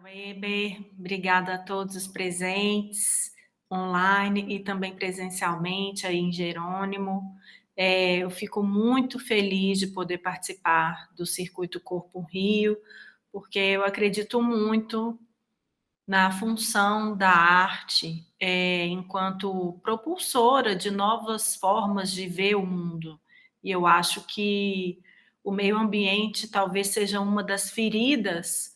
Weber, obrigada a todos os presentes, online e também presencialmente aí em Jerônimo. Eu fico muito feliz de poder participar do Circuito Corpo Rio, porque eu acredito muito na função da arte, enquanto propulsora de novas formas de ver o mundo. E eu acho que o meio ambiente talvez seja uma das feridas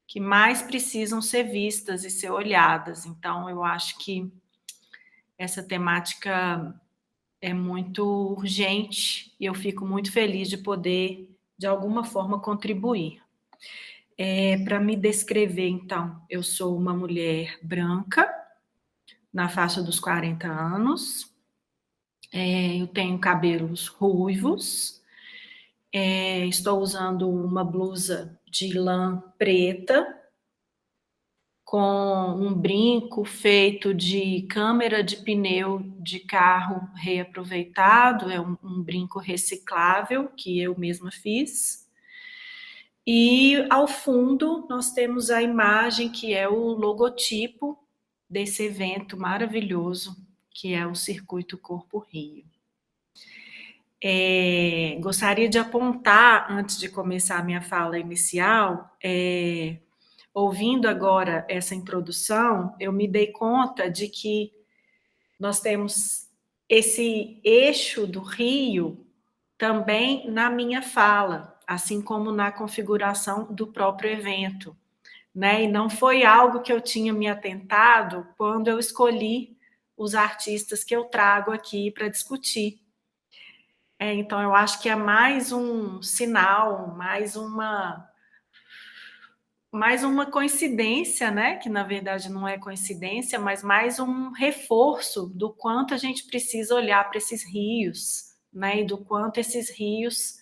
que mais precisam ser vistas e ser olhadas. Então, eu acho que essa temática é muito urgente e eu fico muito feliz de poder, de alguma forma, contribuir. Para me descrever, então, eu sou uma mulher branca, na faixa dos 40 anos, eu tenho cabelos ruivos, estou usando uma blusa de lã preta, com um brinco feito de câmera de pneu de carro reaproveitado, é um brinco reciclável que eu mesma fiz. E ao fundo nós temos a imagem que é o logotipo desse evento maravilhoso, que é o Circuito Corpo Rio. Gostaria de apontar, antes de começar a minha fala inicial, ouvindo agora essa introdução, eu me dei conta de que nós temos esse eixo do Rio também na minha fala, assim como na configuração do próprio evento, né? E não foi algo que eu tinha me atentado quando eu escolhi os artistas que eu trago aqui para discutir. Então, eu acho que é mais um sinal, mais uma coincidência, né? Que na verdade não é coincidência, mas mais um reforço do quanto a gente precisa olhar para esses rios, né? E do quanto esses rios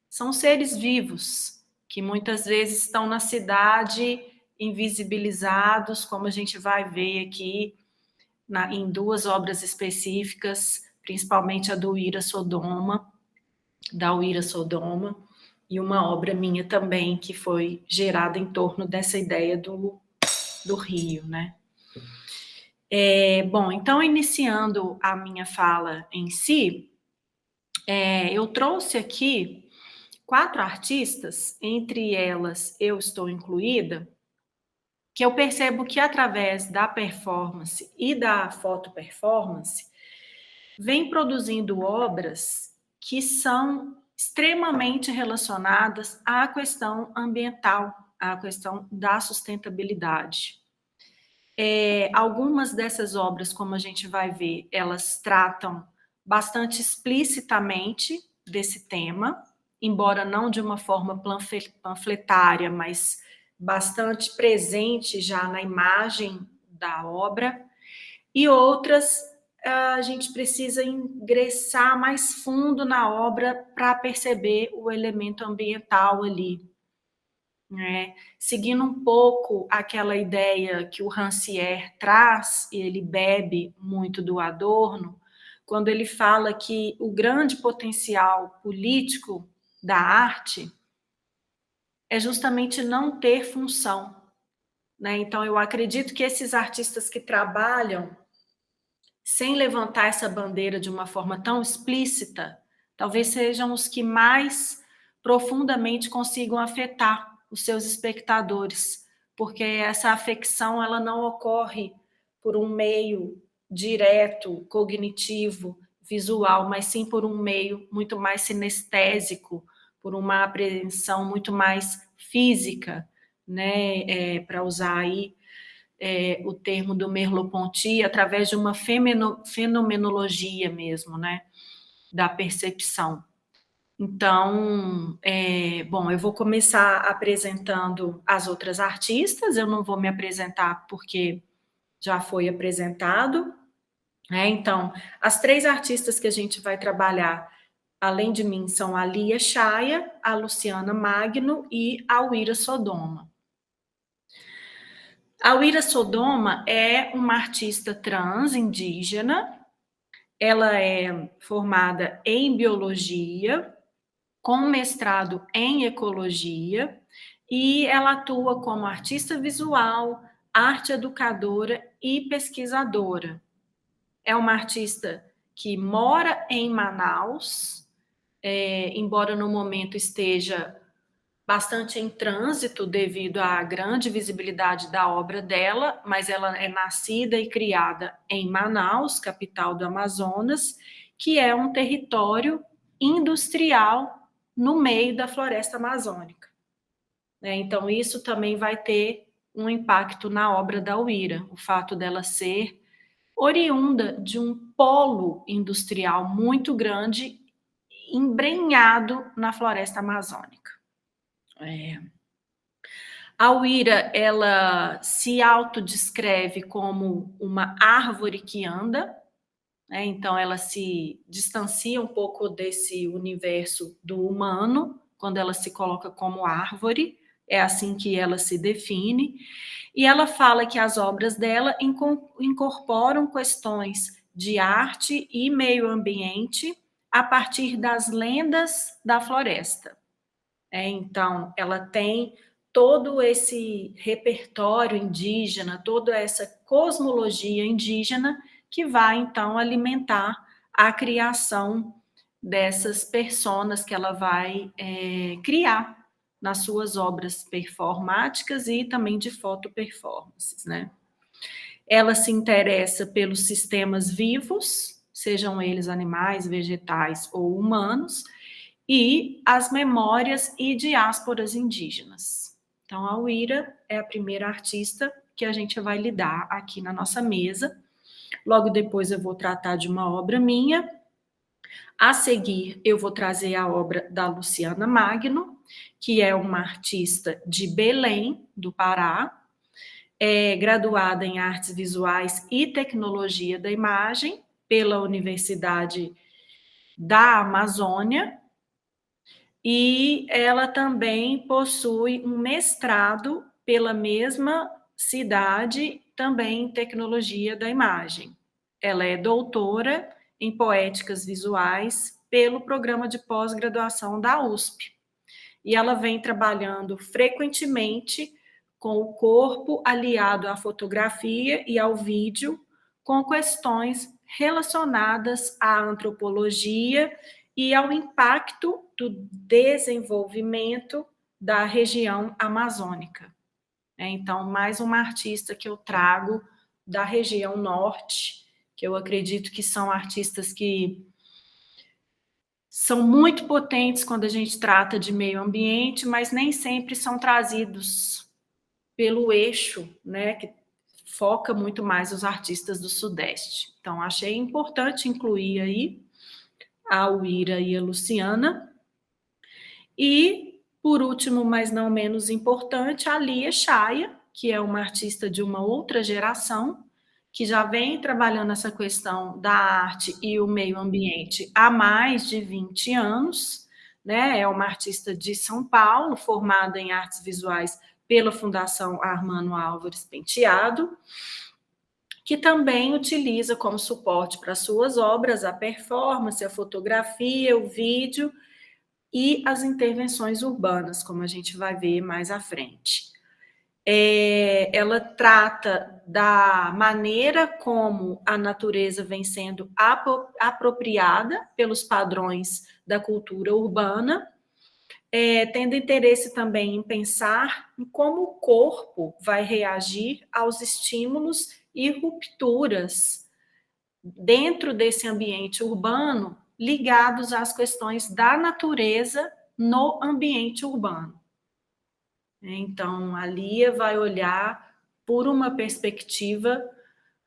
são seres vivos, que muitas vezes estão na cidade invisibilizados, como a gente vai ver aqui em duas obras específicas, principalmente a do Uira Sodoma, da Uira Sodoma, e uma obra minha também, que foi gerada em torno dessa ideia do rio, né? Bom, então, iniciando a minha fala em si, eu trouxe aqui 4 artistas, entre elas eu estou incluída, que eu percebo que através da performance e da fotoperformance, vem produzindo obras que são extremamente relacionadas à questão ambiental, à questão da sustentabilidade. Algumas dessas obras, como a gente vai ver, elas tratam bastante explicitamente desse tema, embora não de uma forma panfletária, mas bastante presente já na imagem da obra, e outras a gente precisa ingressar mais fundo na obra para perceber o elemento ambiental ali, né? Seguindo um pouco aquela ideia que o Rancière traz, e ele bebe muito do Adorno, quando ele fala que o grande potencial político da arte é justamente não ter função, né? Então, eu acredito que esses artistas que trabalham sem levantar essa bandeira de uma forma tão explícita, talvez sejam os que mais profundamente consigam afetar os seus espectadores, porque essa afecção ela não ocorre por um meio direto, cognitivo, visual, mas sim por um meio muito mais sinestésico, por uma apreensão muito mais física, né? Para usar aí o termo do Merleau-Ponty, através de uma fenomenologia mesmo, né, da percepção. Então, bom, eu vou começar apresentando as outras artistas, eu não vou me apresentar porque já foi apresentado, né? Então, as 3 artistas que a gente vai trabalhar, além de mim, são a Lia Chaya, a Luciana Magno e a Uira Sodoma. A Uira Sodoma é uma artista trans indígena, ela é formada em biologia, com mestrado em ecologia e ela atua como artista visual, arte educadora e pesquisadora. É uma artista que mora em Manaus, embora no momento esteja bastante em trânsito devido à grande visibilidade da obra dela, mas ela é nascida e criada em Manaus, capital do Amazonas, que é um território industrial no meio da floresta amazônica. Então, isso também vai ter um impacto na obra da Uira, o fato dela ser oriunda de um polo industrial muito grande, embrenhado na floresta amazônica. A Uira, ela se autodescreve como uma árvore que anda, então ela se distancia um pouco desse universo do humano, quando ela se coloca como árvore, é assim que ela se define, e ela fala que as obras dela incorporam questões de arte e meio ambiente a partir das lendas da floresta. Então, ela tem todo esse repertório indígena, toda essa cosmologia indígena que vai, então, alimentar a criação dessas personas que ela vai criar nas suas obras performáticas e também de fotoperformances, né? Ela se interessa pelos sistemas vivos, sejam eles animais, vegetais ou humanos, e as memórias e diásporas indígenas. Então, a Uira é a primeira artista que a gente vai lidar aqui na nossa mesa. Logo depois eu vou tratar de uma obra minha. A seguir, eu vou trazer a obra da Luciana Magno, que é uma artista de Belém, do Pará, graduada em Artes Visuais e Tecnologia da Imagem pela Universidade da Amazônia, e ela também possui um mestrado pela mesma cidade, também em Tecnologia da Imagem. Ela é doutora em Poéticas Visuais pelo programa de pós-graduação da USP. E ela vem trabalhando frequentemente com o corpo aliado à fotografia e ao vídeo, com questões relacionadas à antropologia e ao impacto do desenvolvimento da região amazônica. Então, mais uma artista que eu trago da região norte, que eu acredito que são artistas que são muito potentes quando a gente trata de meio ambiente, mas nem sempre são trazidos pelo eixo, né, que foca muito mais os artistas do Sudeste. Então, achei importante incluir aí a Uira e a Luciana. E, por último, mas não menos importante, a Lia Chaya, que é uma artista de uma outra geração, que já vem trabalhando essa questão da arte e o meio ambiente há mais de 20 anos, né? É uma artista de São Paulo, formada em artes visuais pela Fundação Armando Álvares Penteado, que também utiliza como suporte para suas obras a performance, a fotografia, o vídeo e as intervenções urbanas, como a gente vai ver mais à frente. Ela trata da maneira como a natureza vem sendo apropriada pelos padrões da cultura urbana, tendo interesse também em pensar em como o corpo vai reagir aos estímulos e rupturas dentro desse ambiente urbano ligados às questões da natureza no ambiente urbano. Então, a Lia vai olhar por uma perspectiva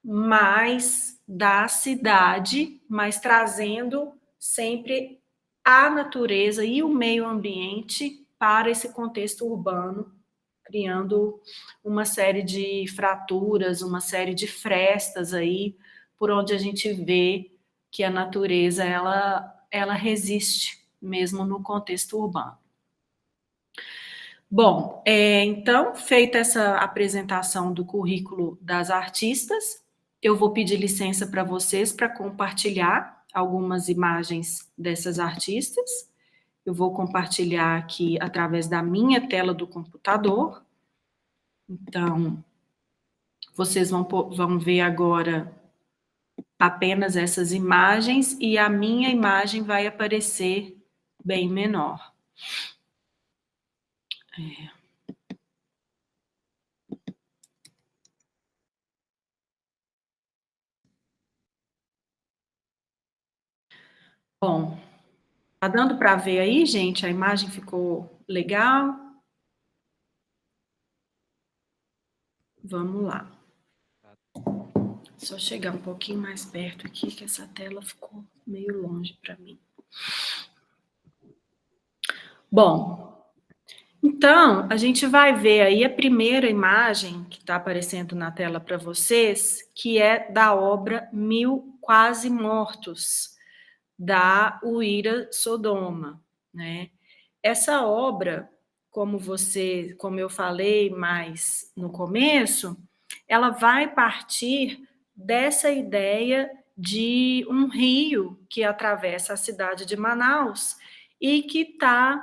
mais da cidade, mas trazendo sempre a natureza e o meio ambiente para esse contexto urbano, criando uma série de fraturas, uma série de frestas aí, por onde a gente vê que a natureza ela resiste mesmo no contexto urbano. Bom, então, feita essa apresentação do currículo das artistas, eu vou pedir licença para vocês para compartilhar algumas imagens dessas artistas Eu vou compartilhar aqui através da minha tela do computador. Então, vocês vão ver agora apenas essas imagens e a minha imagem vai aparecer bem menor. Bom, tá dando para ver aí, gente? A imagem ficou legal? Vamos lá. Só chegar um pouquinho mais perto aqui, que essa tela ficou meio longe para mim. Bom, então, a gente vai ver aí a primeira imagem que está aparecendo na tela para vocês, que é da obra Mil Quase Mortos, da Uira Sodoma, né? Essa obra, como eu falei mais no começo, ela vai partir dessa ideia de um rio que atravessa a cidade de Manaus e que está,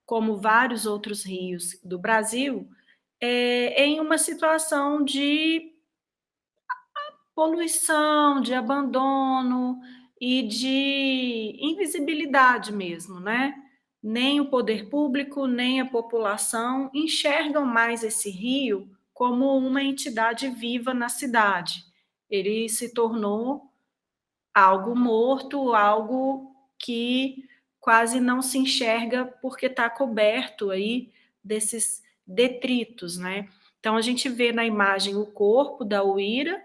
como vários outros rios do Brasil, em uma situação de poluição, de abandono e de invisibilidade mesmo, né? Nem o poder público, nem a população enxergam mais esse rio como uma entidade viva na cidade. Ele se tornou algo morto, algo que quase não se enxerga porque está coberto aí desses detritos, né? Então a gente vê na imagem o corpo da Uira.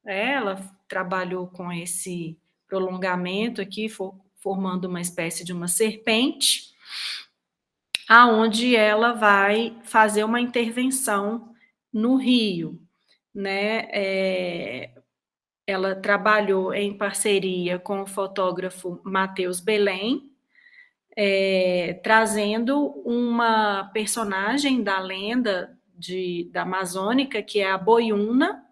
Ela trabalhou com esse prolongamento aqui, formando uma espécie de uma serpente, aonde ela vai fazer uma intervenção no rio, né? Ela trabalhou em parceria com o fotógrafo Matheus Belém, trazendo uma personagem da lenda da Amazônica, que é a Boiuna,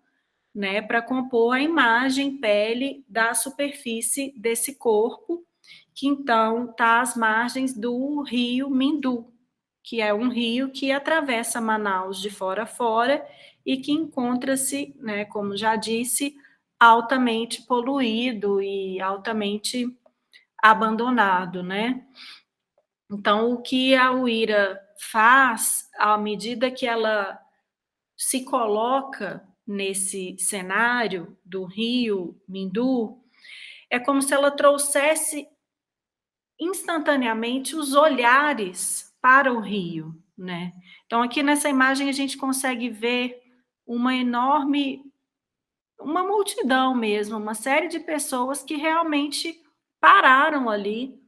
né, para compor a imagem pele da superfície desse corpo, que então está às margens do rio Mindu, que é um rio que atravessa Manaus de fora a fora e que encontra-se, né, como já disse, altamente poluído e altamente abandonado, né? Então, o que a Uira faz, à medida que ela se coloca nesse cenário do rio Mindu, é como se ela trouxesse instantaneamente os olhares para o rio, né? Então, aqui nessa imagem a gente consegue ver uma multidão mesmo, uma série de pessoas que realmente pararam ali,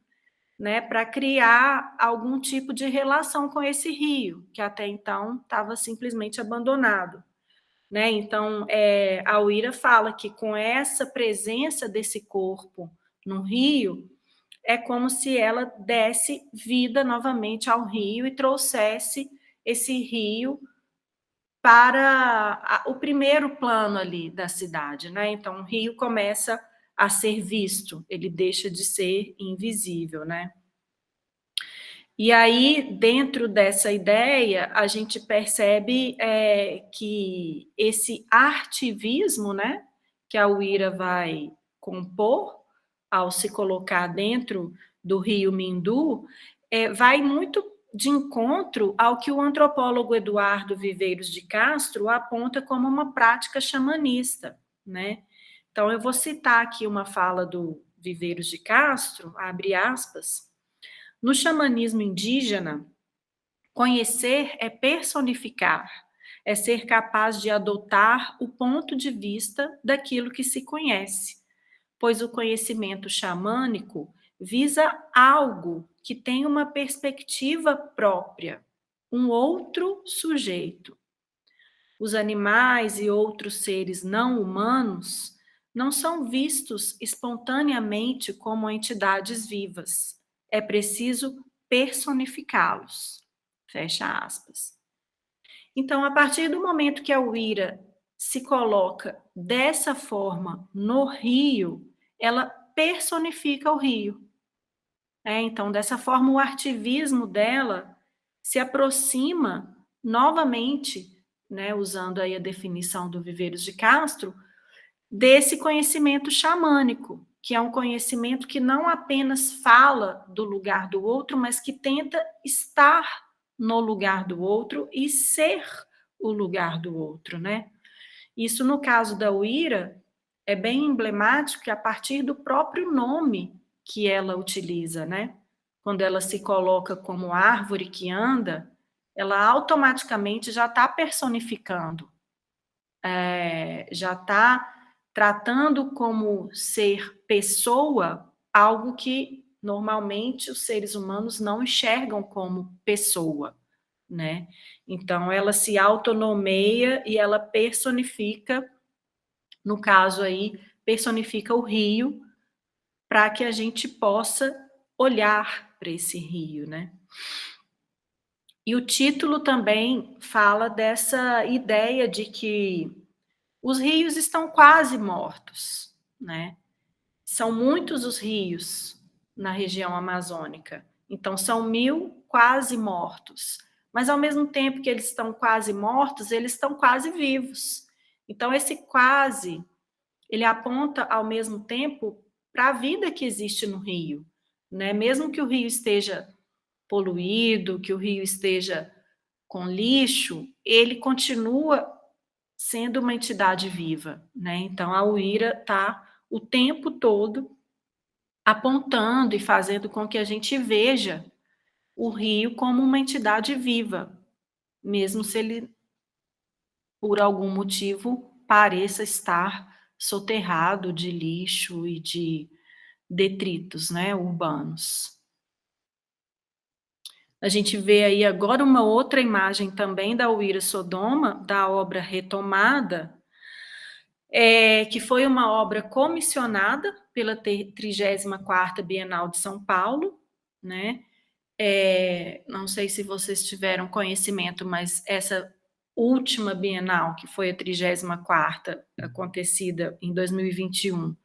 né, para criar algum tipo de relação com esse rio, que até então estava simplesmente abandonado. Né? Então, a Uira fala que com essa presença desse corpo no rio, é como se ela desse vida novamente ao rio e trouxesse esse rio para o primeiro plano ali da cidade, né? Então, o rio começa a ser visto, ele deixa de ser invisível, né? E aí, dentro dessa ideia, a gente percebe que esse artivismo, né, que a Uira vai compor ao se colocar dentro do rio Mindu, vai muito de encontro ao que o antropólogo Eduardo Viveiros de Castro aponta como uma prática xamanista, né? Então, eu vou citar aqui uma fala do Viveiros de Castro, abre aspas. No xamanismo indígena, conhecer é personificar, é ser capaz de adotar o ponto de vista daquilo que se conhece, pois o conhecimento xamânico visa algo que tem uma perspectiva própria, um outro sujeito. Os animais e outros seres não humanos não são vistos espontaneamente como entidades vivas. É preciso personificá-los. Fecha aspas. Então, a partir do momento que a Uira se coloca dessa forma no rio, ela personifica o rio. Então, dessa forma, o artivismo dela se aproxima novamente, né, usando aí a definição do Viveiros de Castro, desse conhecimento xamânico, que é um conhecimento que não apenas fala do lugar do outro, mas que tenta estar no lugar do outro e ser o lugar do outro, né? Isso, no caso da Uira, é bem emblemático que a partir do próprio nome que ela utiliza, né? Quando ela se coloca como árvore que anda, ela automaticamente já está personificando, já está tratando como ser pessoa algo que normalmente os seres humanos não enxergam como pessoa, né? Então ela se autonomeia e ela personifica, no caso aí, personifica o rio para que a gente possa olhar para esse rio, né? E o título também fala dessa ideia de que os rios estão quase mortos, né? São muitos os rios na região amazônica, então são 1000 quase mortos. Mas ao mesmo tempo que eles estão quase mortos, eles estão quase vivos. Então esse quase, ele aponta ao mesmo tempo para a vida que existe no rio, né? Mesmo que o rio esteja poluído, que o rio esteja com lixo, ele continua sendo uma entidade viva, né? Então a Uira está o tempo todo apontando e fazendo com que a gente veja o rio como uma entidade viva, mesmo se ele, por algum motivo, pareça estar soterrado de lixo e de detritos, né, urbanos. A gente vê aí agora uma outra imagem também da Uira Sodoma, da obra Retomada, que foi uma obra comissionada pela 34ª Bienal de São Paulo, né? Não sei se vocês tiveram conhecimento, mas essa última Bienal, que foi a 34ª, acontecida em 2021,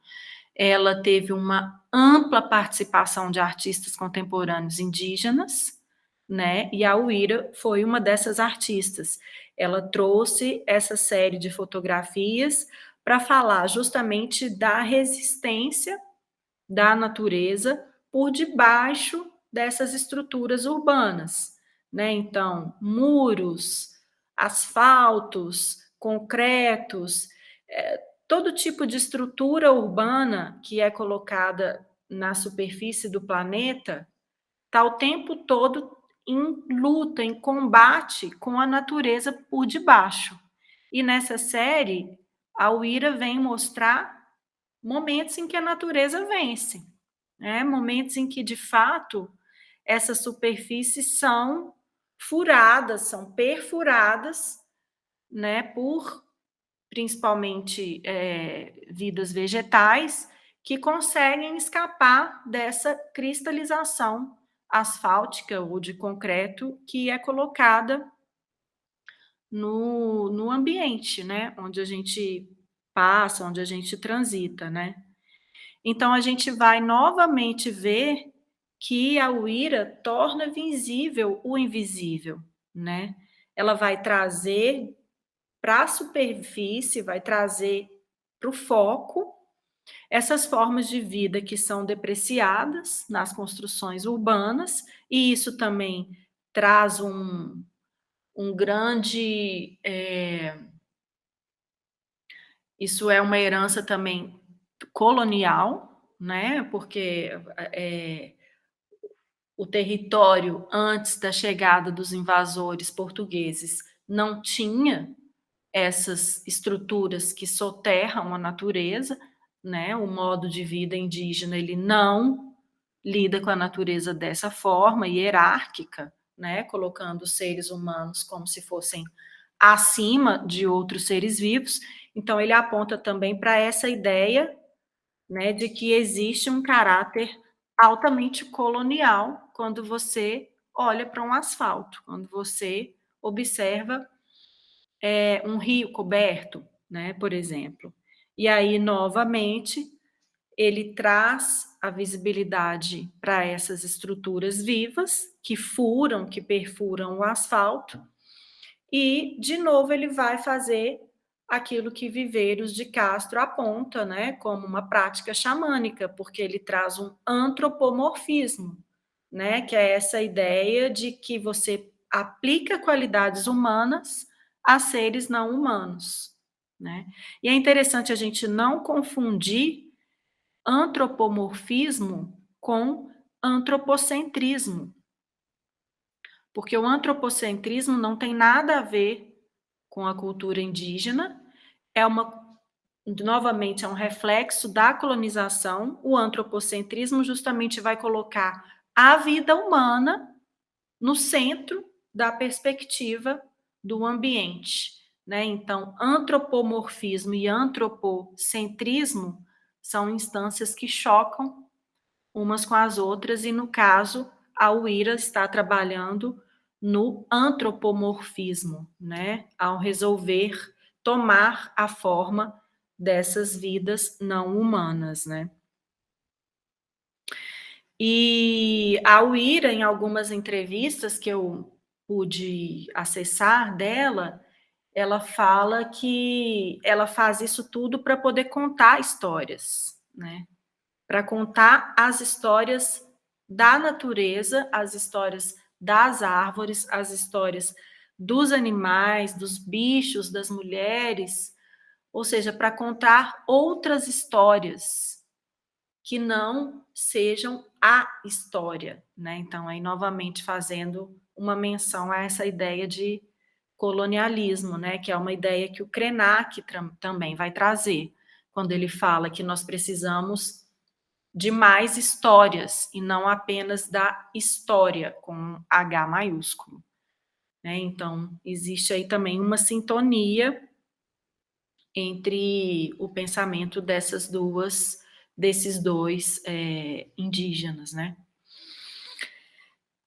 ela teve uma ampla participação de artistas contemporâneos indígenas, né? E a Uira foi uma dessas artistas. Ela trouxe essa série de fotografias para falar justamente da resistência da natureza por debaixo dessas estruturas urbanas, né? Então, muros, asfaltos, concretos, todo tipo de estrutura urbana que é colocada na superfície do planeta está o tempo todo em luta, em combate com a natureza por debaixo. E nessa série, a Uira vem mostrar momentos em que a natureza vence, né? Momentos em que, de fato, essas superfícies são furadas, são perfuradas, né, por principalmente vidas vegetais que conseguem escapar dessa cristalização asfáltica ou de concreto que é colocada no ambiente, né, onde a gente passa, onde a gente transita, né. Então a gente vai novamente ver que a Uira torna visível o invisível, né. Ela vai trazer para a superfície, vai trazer para o foco essas formas de vida que são depreciadas nas construções urbanas, e isso também traz um grande. Isso é uma herança também colonial, né? Porque o território, antes da chegada dos invasores portugueses, não tinha essas estruturas que soterram a natureza, né? O modo de vida indígena, ele não lida com a natureza dessa forma hierárquica, né? Colocando os seres humanos como se fossem acima de outros seres vivos. Então ele aponta também para essa ideia, né, de que existe um caráter altamente colonial quando você olha para um asfalto, quando você observa um rio coberto, né, por exemplo. E aí, novamente, ele traz a visibilidade para essas estruturas vivas que furam, que perfuram o asfalto, e, de novo, ele vai fazer aquilo que Viveiros de Castro aponta, né, como uma prática xamânica, porque ele traz um antropomorfismo, né, que é essa ideia de que você aplica qualidades humanas a seres não humanos, né? E é interessante a gente não confundir antropomorfismo com antropocentrismo, porque o antropocentrismo não tem nada a ver com a cultura indígena, é uma novamente é um reflexo da colonização. O antropocentrismo justamente vai colocar a vida humana no centro da perspectiva do ambiente, né? Então, antropomorfismo e antropocentrismo são instâncias que chocam umas com as outras, e no caso, a Uira está trabalhando no antropomorfismo, né? Ao resolver tomar a forma dessas vidas não humanas, né? E a Uira, em algumas entrevistas que eu pude acessar dela, ela fala que ela faz isso tudo para poder contar histórias, né? Para contar as histórias da natureza, as histórias das árvores, as histórias dos animais, dos bichos, das mulheres, ou seja, para contar outras histórias que não sejam a história, né? Então, aí novamente fazendo uma menção a essa ideia de colonialismo, né? Que é uma ideia que o Krenak também vai trazer, quando ele fala que nós precisamos de mais histórias e não apenas da história com H maiúsculo, né? Então, existe aí também uma sintonia entre o pensamento desses dois indígenas, né?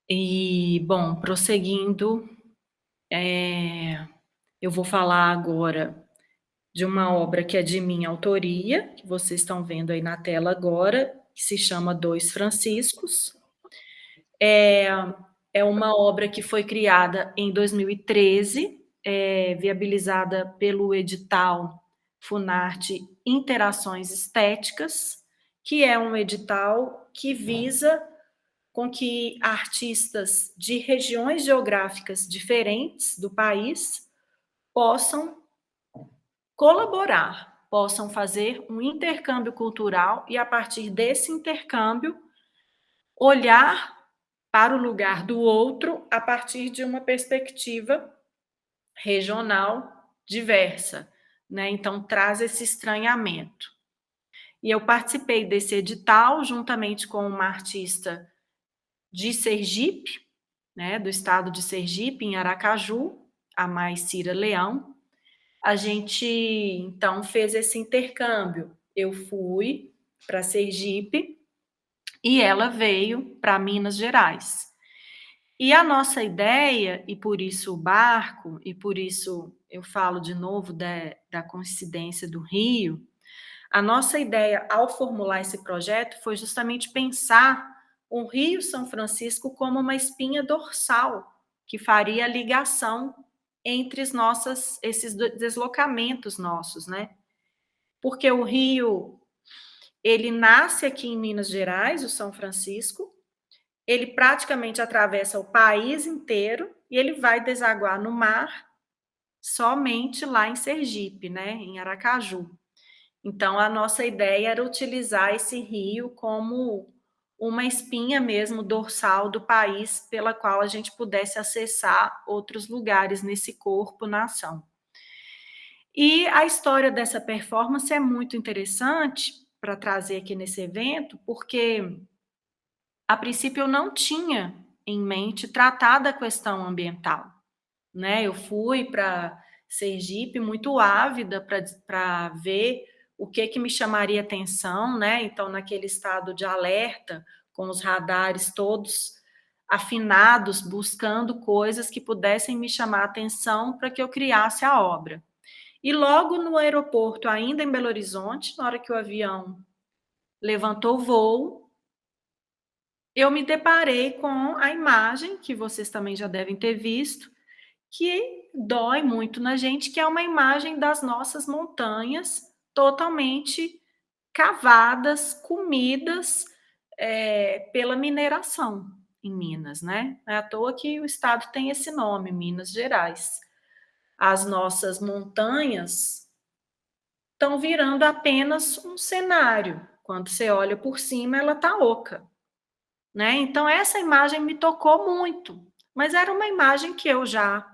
E, bom, prosseguindo, eu vou falar agora de uma obra que é de minha autoria, que vocês estão vendo aí na tela agora, que se chama Dois Franciscos. É uma obra que foi criada em 2013, viabilizada pelo edital Funarte Interações Estéticas, que é um edital que visa com que artistas de regiões geográficas diferentes do país possam colaborar, possam fazer um intercâmbio cultural e, a partir desse intercâmbio, olhar para o lugar do outro a partir de uma perspectiva regional diversa, né? Então, traz esse estranhamento. E eu participei desse edital juntamente com uma artista de Sergipe, né, do estado de Sergipe, em Aracaju, a Maicira Leão. A gente, então, fez esse intercâmbio. Eu fui para Sergipe e ela veio para Minas Gerais. E a nossa ideia, e por isso o barco, e por isso eu falo de novo da coincidência do Rio, a nossa ideia ao formular esse projeto foi justamente pensar o Rio São Francisco como uma espinha dorsal que faria a ligação entre esses deslocamentos nossos, né? Porque o Rio, ele nasce aqui em Minas Gerais, o São Francisco, ele praticamente atravessa o país inteiro e ele vai desaguar no mar somente lá em Sergipe, né, em Aracaju. Então, a nossa ideia era utilizar esse rio como uma espinha mesmo dorsal do país, pela qual a gente pudesse acessar outros lugares nesse corpo-nação. E a história dessa performance é muito interessante para trazer aqui nesse evento, porque a princípio eu não tinha em mente tratar da questão ambiental, né? Eu fui para Sergipe muito ávida para ver o que me chamaria atenção, né? Então, naquele estado de alerta, com os radares todos afinados, buscando coisas que pudessem me chamar atenção para que eu criasse a obra. E logo no aeroporto, ainda em Belo Horizonte, na hora que o avião levantou voo, eu me deparei com a imagem, que vocês também já devem ter visto, que dói muito na gente, que é uma imagem das nossas montanhas totalmente cavadas, comidas, pela mineração em Minas, né. Não é à toa que o estado tem esse nome, Minas Gerais. As nossas montanhas estão virando apenas um cenário, quando você olha por cima ela está oca, né. Então essa imagem me tocou muito, mas era uma imagem que eu já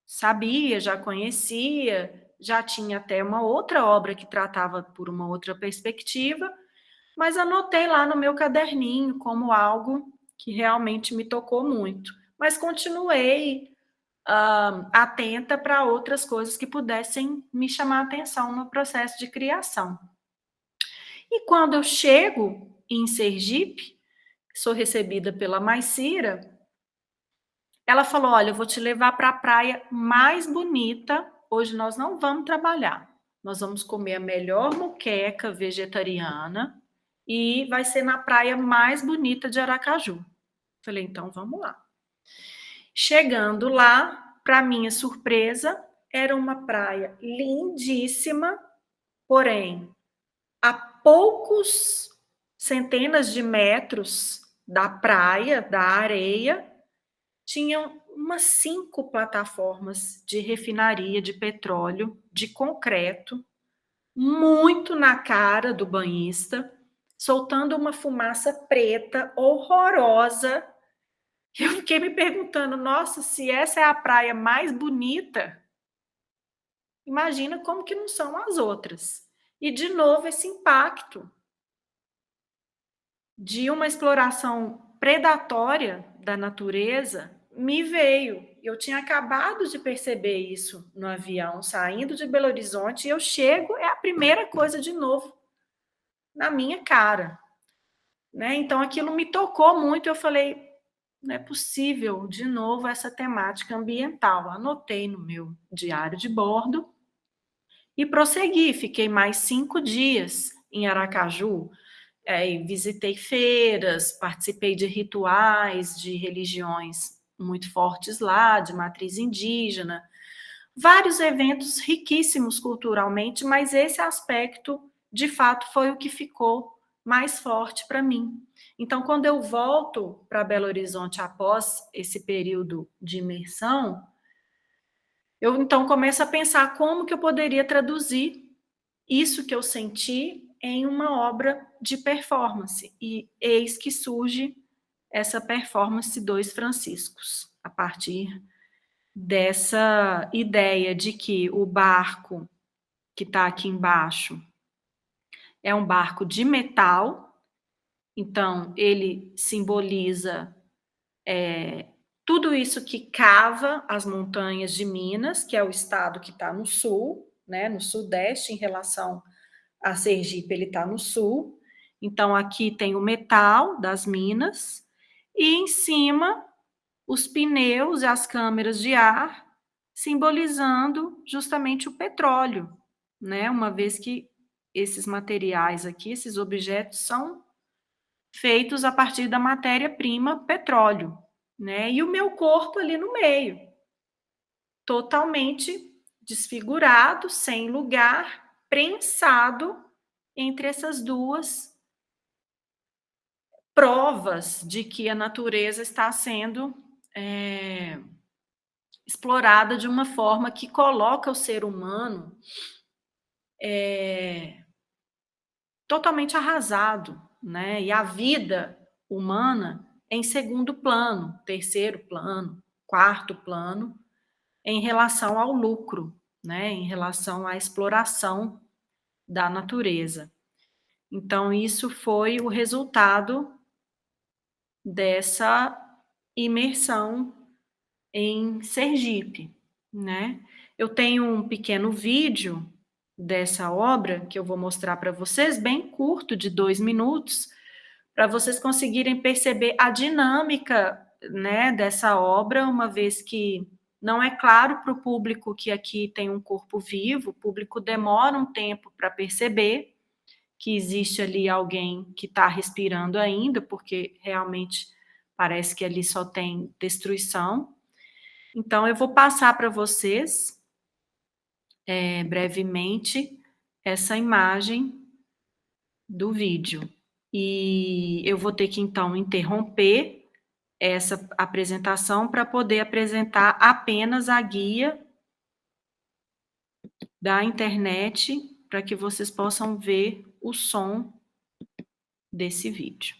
sabia, já conhecia, já tinha até uma outra obra que tratava por uma outra perspectiva, mas anotei lá no meu caderninho como algo que realmente me tocou muito. Mas continuei, atenta para outras coisas que pudessem me chamar a atenção no processo de criação. E quando eu chego em Sergipe, sou recebida pela Maicira, ela falou: "Olha, eu vou te levar para a praia mais bonita, hoje nós não vamos trabalhar, nós vamos comer a melhor moqueca vegetariana e vai ser na praia mais bonita de Aracaju". Falei: "Então vamos lá". Chegando lá, para minha surpresa, era uma praia lindíssima, porém, a poucos centenas de metros da praia, da areia, tinham umas 5 plataformas de refinaria de petróleo, de concreto, muito na cara do banhista, soltando uma fumaça preta horrorosa. Eu fiquei me perguntando: "Nossa, se essa é a praia mais bonita, imagina como que não são as outras". E de novo esse impacto de uma exploração predatória da natureza me veio. Eu tinha acabado de perceber isso no avião, saindo de Belo Horizonte, e eu chego, é a primeira coisa de novo na minha cara, né. Então aquilo me tocou muito, eu falei: "Não é possível, de novo essa temática ambiental". Anotei no meu diário de bordo e prossegui, fiquei mais 5 dias em Aracaju. E visitei feiras, participei de rituais de religiões muito fortes lá, de matriz indígena, vários eventos riquíssimos culturalmente, mas esse aspecto, de fato, foi o que ficou mais forte para mim. Então, quando eu volto para Belo Horizonte após esse período de imersão, eu então começo a pensar como que eu poderia traduzir isso que eu senti em uma obra de performance, e eis que surge essa performance Dois Franciscos, a partir dessa ideia de que o barco que está aqui embaixo é um barco de metal, então ele simboliza, tudo isso que cava as montanhas de Minas, que é o estado que está no sul, né, no sudeste em relação a Sergipe, ele está no sul, então aqui tem o metal das minas, e em cima os pneus e as câmeras de ar, simbolizando justamente o petróleo, né, uma vez que esses materiais aqui, esses objetos são feitos a partir da matéria-prima petróleo, né, e o meu corpo ali no meio, totalmente desfigurado, sem lugar, prensado entre essas duas provas de que a natureza está sendo, explorada de uma forma que coloca o ser humano, totalmente arrasado, né, e a vida humana em segundo plano, terceiro plano, quarto plano, em relação ao lucro, né, em relação à exploração da natureza. Então isso foi o resultado dessa imersão em Sergipe, né. Eu tenho um pequeno vídeo dessa obra que eu vou mostrar para vocês, bem curto, de 2 minutos, para vocês conseguirem perceber a dinâmica, né, dessa obra, uma vez que não é claro para o público que aqui tem um corpo vivo, o público demora um tempo para perceber que existe ali alguém que está respirando ainda, porque realmente parece que ali só tem destruição. Então, eu vou passar para vocês, brevemente, essa imagem do vídeo. E eu vou ter que, então, interromper essa apresentação para poder apresentar apenas a guia da internet, para que vocês possam ver o som desse vídeo.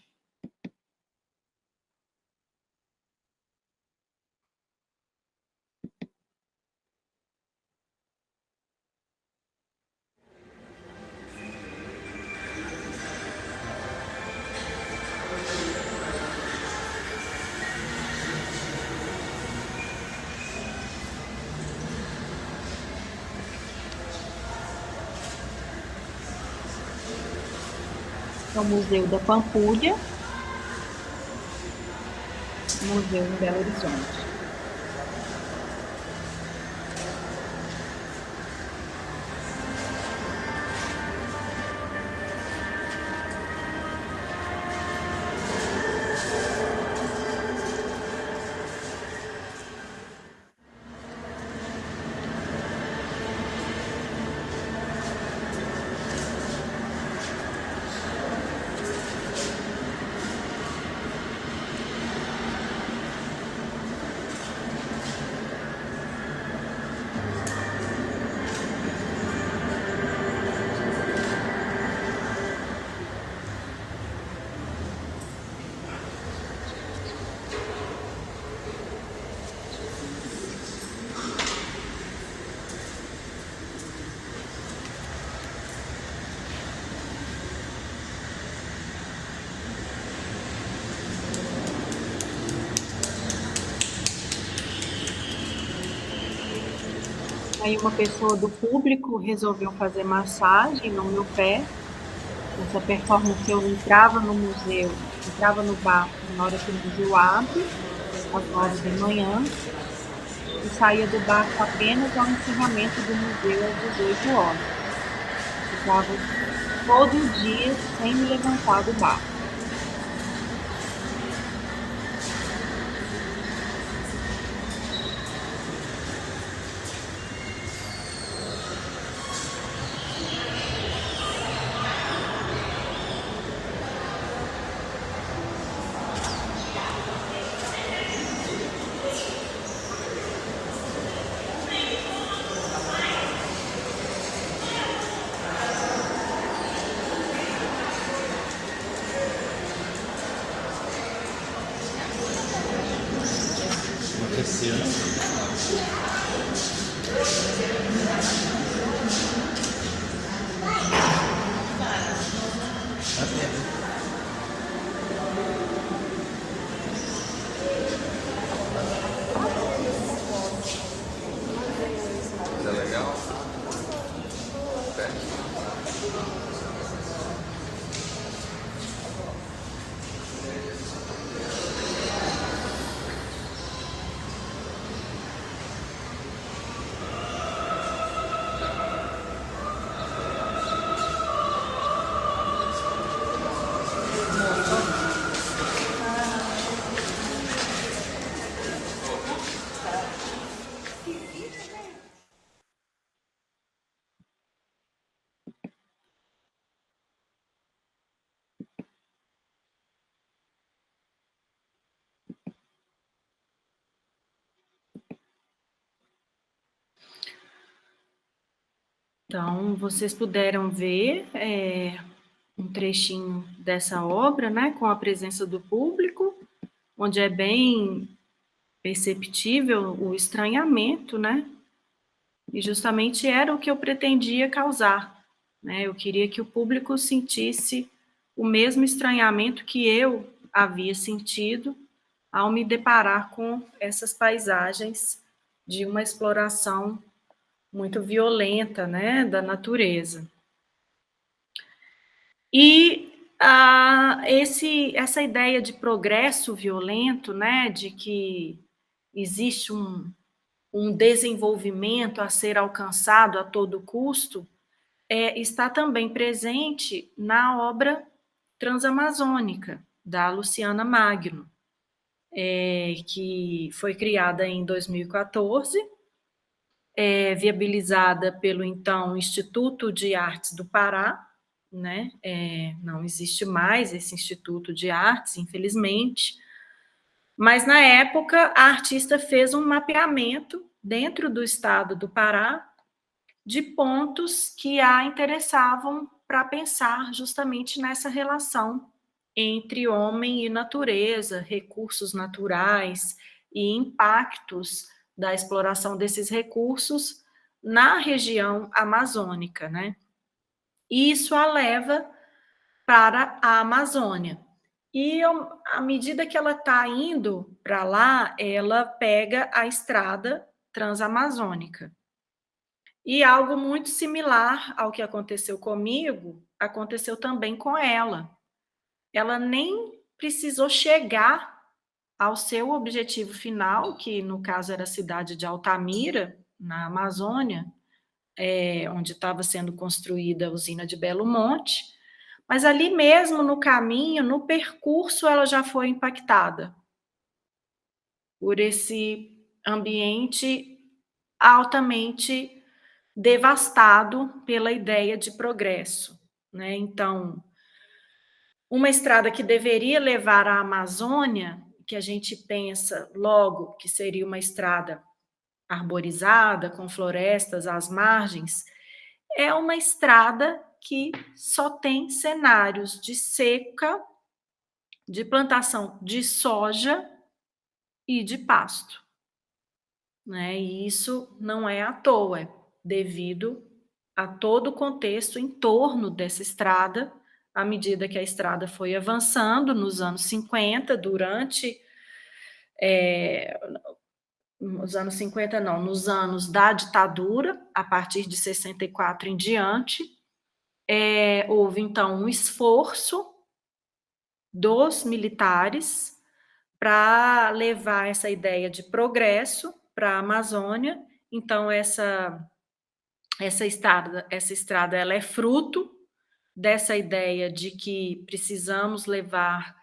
É o Museu da Pampulha, museu em Belo Horizonte. Aí uma pessoa do público resolveu fazer massagem no meu pé. Essa performance eu entrava no museu, entrava no bar na hora que o museu abre, às 9 da manhã, e saía do bar apenas ao encerramento do museu às 18 horas. Ficava todo dia sem me levantar do bar. Então, vocês puderam ver um trechinho dessa obra, né, com a presença do público, onde é bem perceptível o estranhamento, né? E justamente era o que eu pretendia causar, né? Eu queria que o público sentisse o mesmo estranhamento que eu havia sentido ao me deparar com essas paisagens de uma exploração muito violenta, né, da natureza. E essa ideia de progresso violento, né, de que existe um desenvolvimento a ser alcançado a todo custo, está também presente na obra Transamazônica, da Luciana Magno, que foi criada em 2014, viabilizada pelo então Instituto de Artes do Pará, né? Não existe mais esse Instituto de Artes, infelizmente, mas na época a artista fez um mapeamento dentro do estado do Pará de pontos que a interessavam para pensar justamente nessa relação entre homem e natureza, recursos naturais e impactos da exploração desses recursos na região amazônica, né? E isso a leva para a Amazônia. E à medida que ela está indo para lá, ela pega a estrada transamazônica. E algo muito similar ao que aconteceu comigo, aconteceu também com ela. Ela nem precisou chegar ao seu objetivo final, que no caso era a cidade de Altamira, na Amazônia, onde estava sendo construída a usina de Belo Monte, mas ali mesmo no caminho, no percurso, ela já foi impactada por esse ambiente altamente devastado pela ideia de progresso, né? Então, uma estrada que deveria levar à Amazônia, que a gente pensa logo que seria uma estrada arborizada, com florestas às margens, é uma estrada que só tem cenários de seca, de plantação de soja e de pasto, né? E isso não é à toa, é devido a todo o contexto em torno dessa estrada, à medida que a estrada foi avançando nos anos 50, durante os anos 50 não, nos anos da ditadura, a partir de 64 em diante, houve então um esforço dos militares para levar essa ideia de progresso para a Amazônia. Então essa estrada ela é fruto dessa ideia de que precisamos levar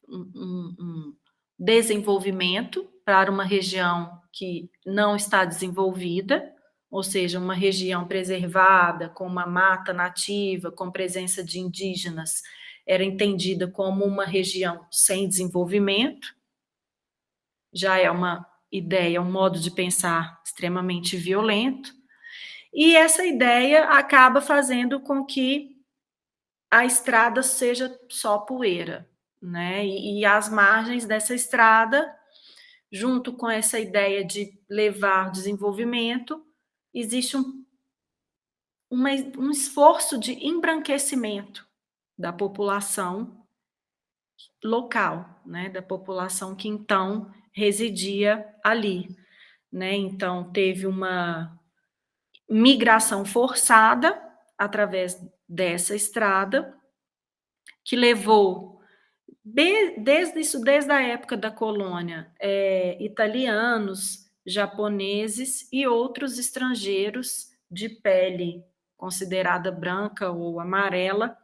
um desenvolvimento para uma região que não está desenvolvida, ou seja, uma região preservada, com uma mata nativa, com presença de indígenas, era entendida como uma região sem desenvolvimento. Já é uma ideia, um modo de pensar extremamente violento. E essa ideia acaba fazendo com que a estrada seja só poeira, né? E as margens dessa estrada, junto com essa ideia de levar desenvolvimento, existe um esforço de embranquecimento da população local, né? Da população que então residia ali, né? Então teve uma migração forçada através dessa estrada, que levou, desde a época da colônia, italianos, japoneses e outros estrangeiros de pele considerada branca ou amarela,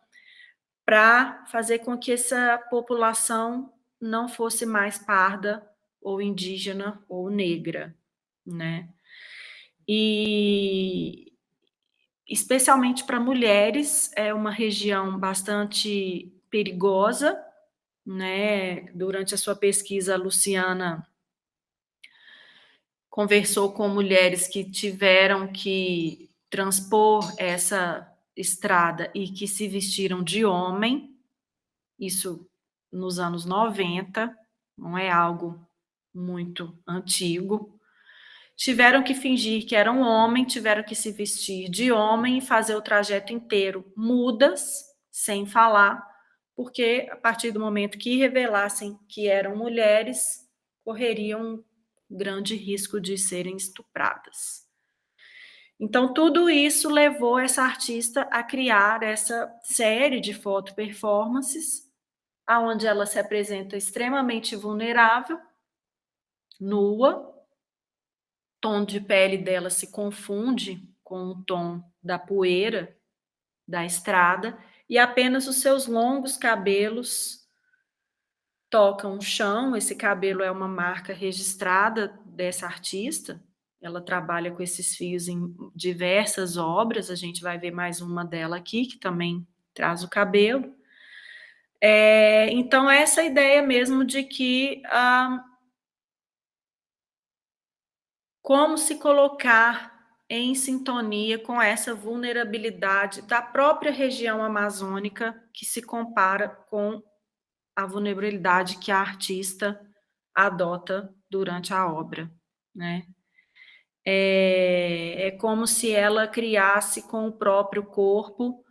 para fazer com que essa população não fosse mais parda ou indígena ou negra, né? E especialmente para mulheres, é uma região bastante perigosa, né? Durante a sua pesquisa, a Luciana conversou com mulheres que tiveram que transpor essa estrada e que se vestiram de homem, isso nos anos 90, não é algo muito antigo. Tiveram que fingir que eram homem, tiveram que se vestir de homem e fazer o trajeto inteiro mudas, sem falar, porque a partir do momento que revelassem que eram mulheres, correriam um grande risco de serem estupradas. Então, tudo isso levou essa artista a criar essa série de foto-performances, onde ela se apresenta extremamente vulnerável, nua, o tom de pele dela se confunde com o tom da poeira da estrada, e apenas os seus longos cabelos tocam o chão. Esse cabelo é uma marca registrada dessa artista, ela trabalha com esses fios em diversas obras, a gente vai ver mais uma dela aqui, que também traz o cabelo. Então essa ideia mesmo de que, como se colocar em sintonia com essa vulnerabilidade da própria região amazônica, que se compara com a vulnerabilidade que a artista adota durante a obra, né. É como se ela criasse com o próprio corpo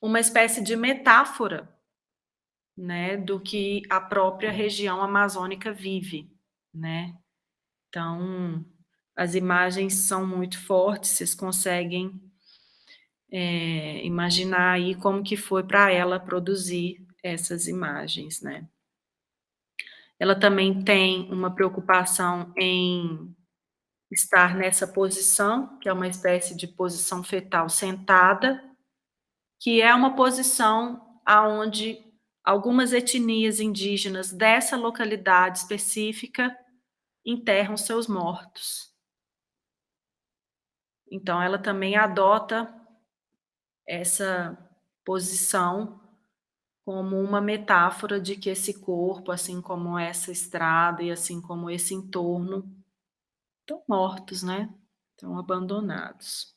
uma espécie de metáfora, né, do que a própria região amazônica vive, né. Então, as imagens são muito fortes, vocês conseguem, imaginar aí como que foi para ela produzir essas imagens, né. Ela também tem uma preocupação em estar nessa posição, que é uma espécie de posição fetal sentada, que é uma posição aonde algumas etnias indígenas dessa localidade específica enterram seus mortos. Então ela também adota essa posição como uma metáfora de que esse corpo, assim como essa estrada e assim como esse entorno, estão mortos, né, estão abandonados.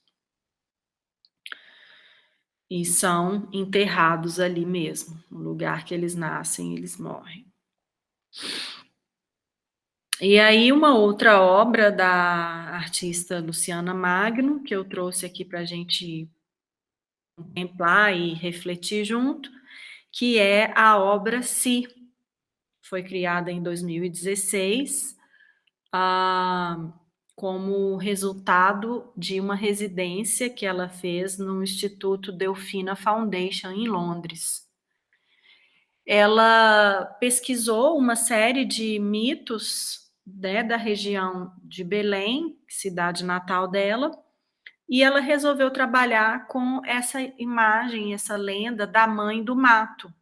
E são enterrados ali mesmo, no lugar que eles nascem, eles morrem. E aí uma outra obra da artista Luciana Magno, que eu trouxe aqui para a gente contemplar e refletir junto, que é a obra Si. Foi criada em 2016, como resultado de uma residência que ela fez no Instituto Delfina Foundation, em Londres. Ela pesquisou uma série de mitos, né, da região de Belém, cidade natal dela, e ela resolveu trabalhar com essa imagem, essa lenda da mãe do mato,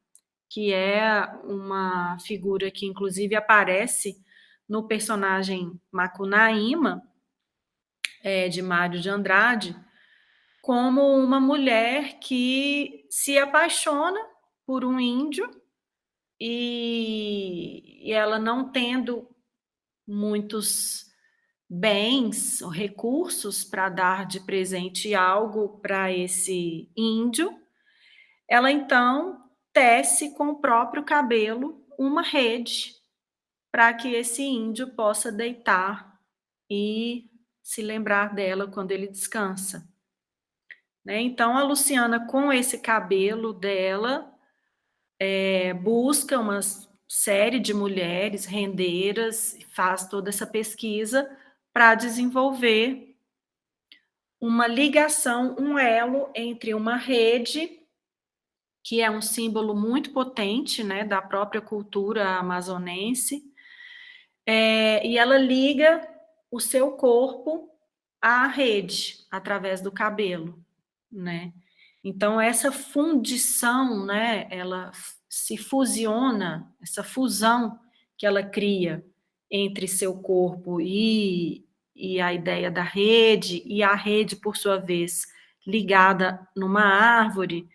que é uma figura que inclusive aparece no personagem Macunaíma, de Mário de Andrade, como uma mulher que se apaixona por um índio e ela, não tendo muitos bens ou recursos para dar de presente algo para esse índio, ela então tece com o próprio cabelo uma rede para que esse índio possa deitar e se lembrar dela quando ele descansa, né. Então a Luciana, com esse cabelo dela, busca uma série de mulheres rendeiras, faz toda essa pesquisa para desenvolver uma ligação, um elo entre uma rede, que é um símbolo muito potente, né, da própria cultura amazonense, e ela liga o seu corpo à rede, através do cabelo, né. Então essa fundição, né, ela se fusiona, essa fusão que ela cria entre seu corpo e a ideia da rede, e a rede, por sua vez, ligada numa árvore,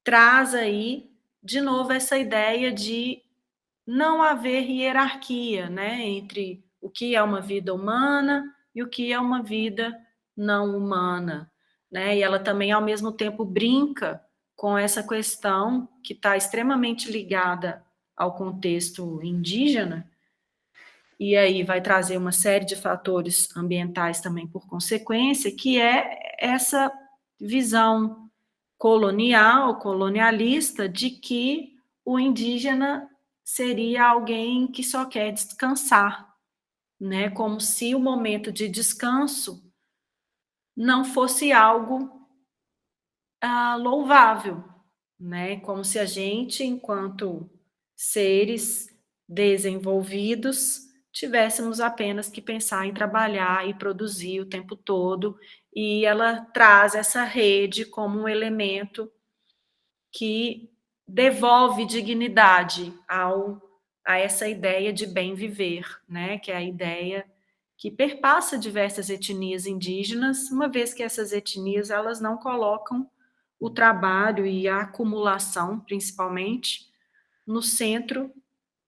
traz aí, de novo, essa ideia de não haver hierarquia, né, entre o que é uma vida humana e o que é uma vida não humana, né. E ela também, ao mesmo tempo, brinca com essa questão que está extremamente ligada ao contexto indígena, e aí vai trazer uma série de fatores ambientais também por consequência, que é essa visão colonial, colonialista, de que o indígena seria alguém que só quer descansar, né, como se o momento de descanso não fosse algo, louvável, né, como se a gente, enquanto seres desenvolvidos, tivéssemos apenas que pensar em trabalhar e produzir o tempo todo, e ela traz essa rede como um elemento que devolve dignidade a essa ideia de bem viver, né? Que é a ideia que perpassa diversas etnias indígenas, uma vez que essas etnias elas não colocam o trabalho e a acumulação, principalmente, no centro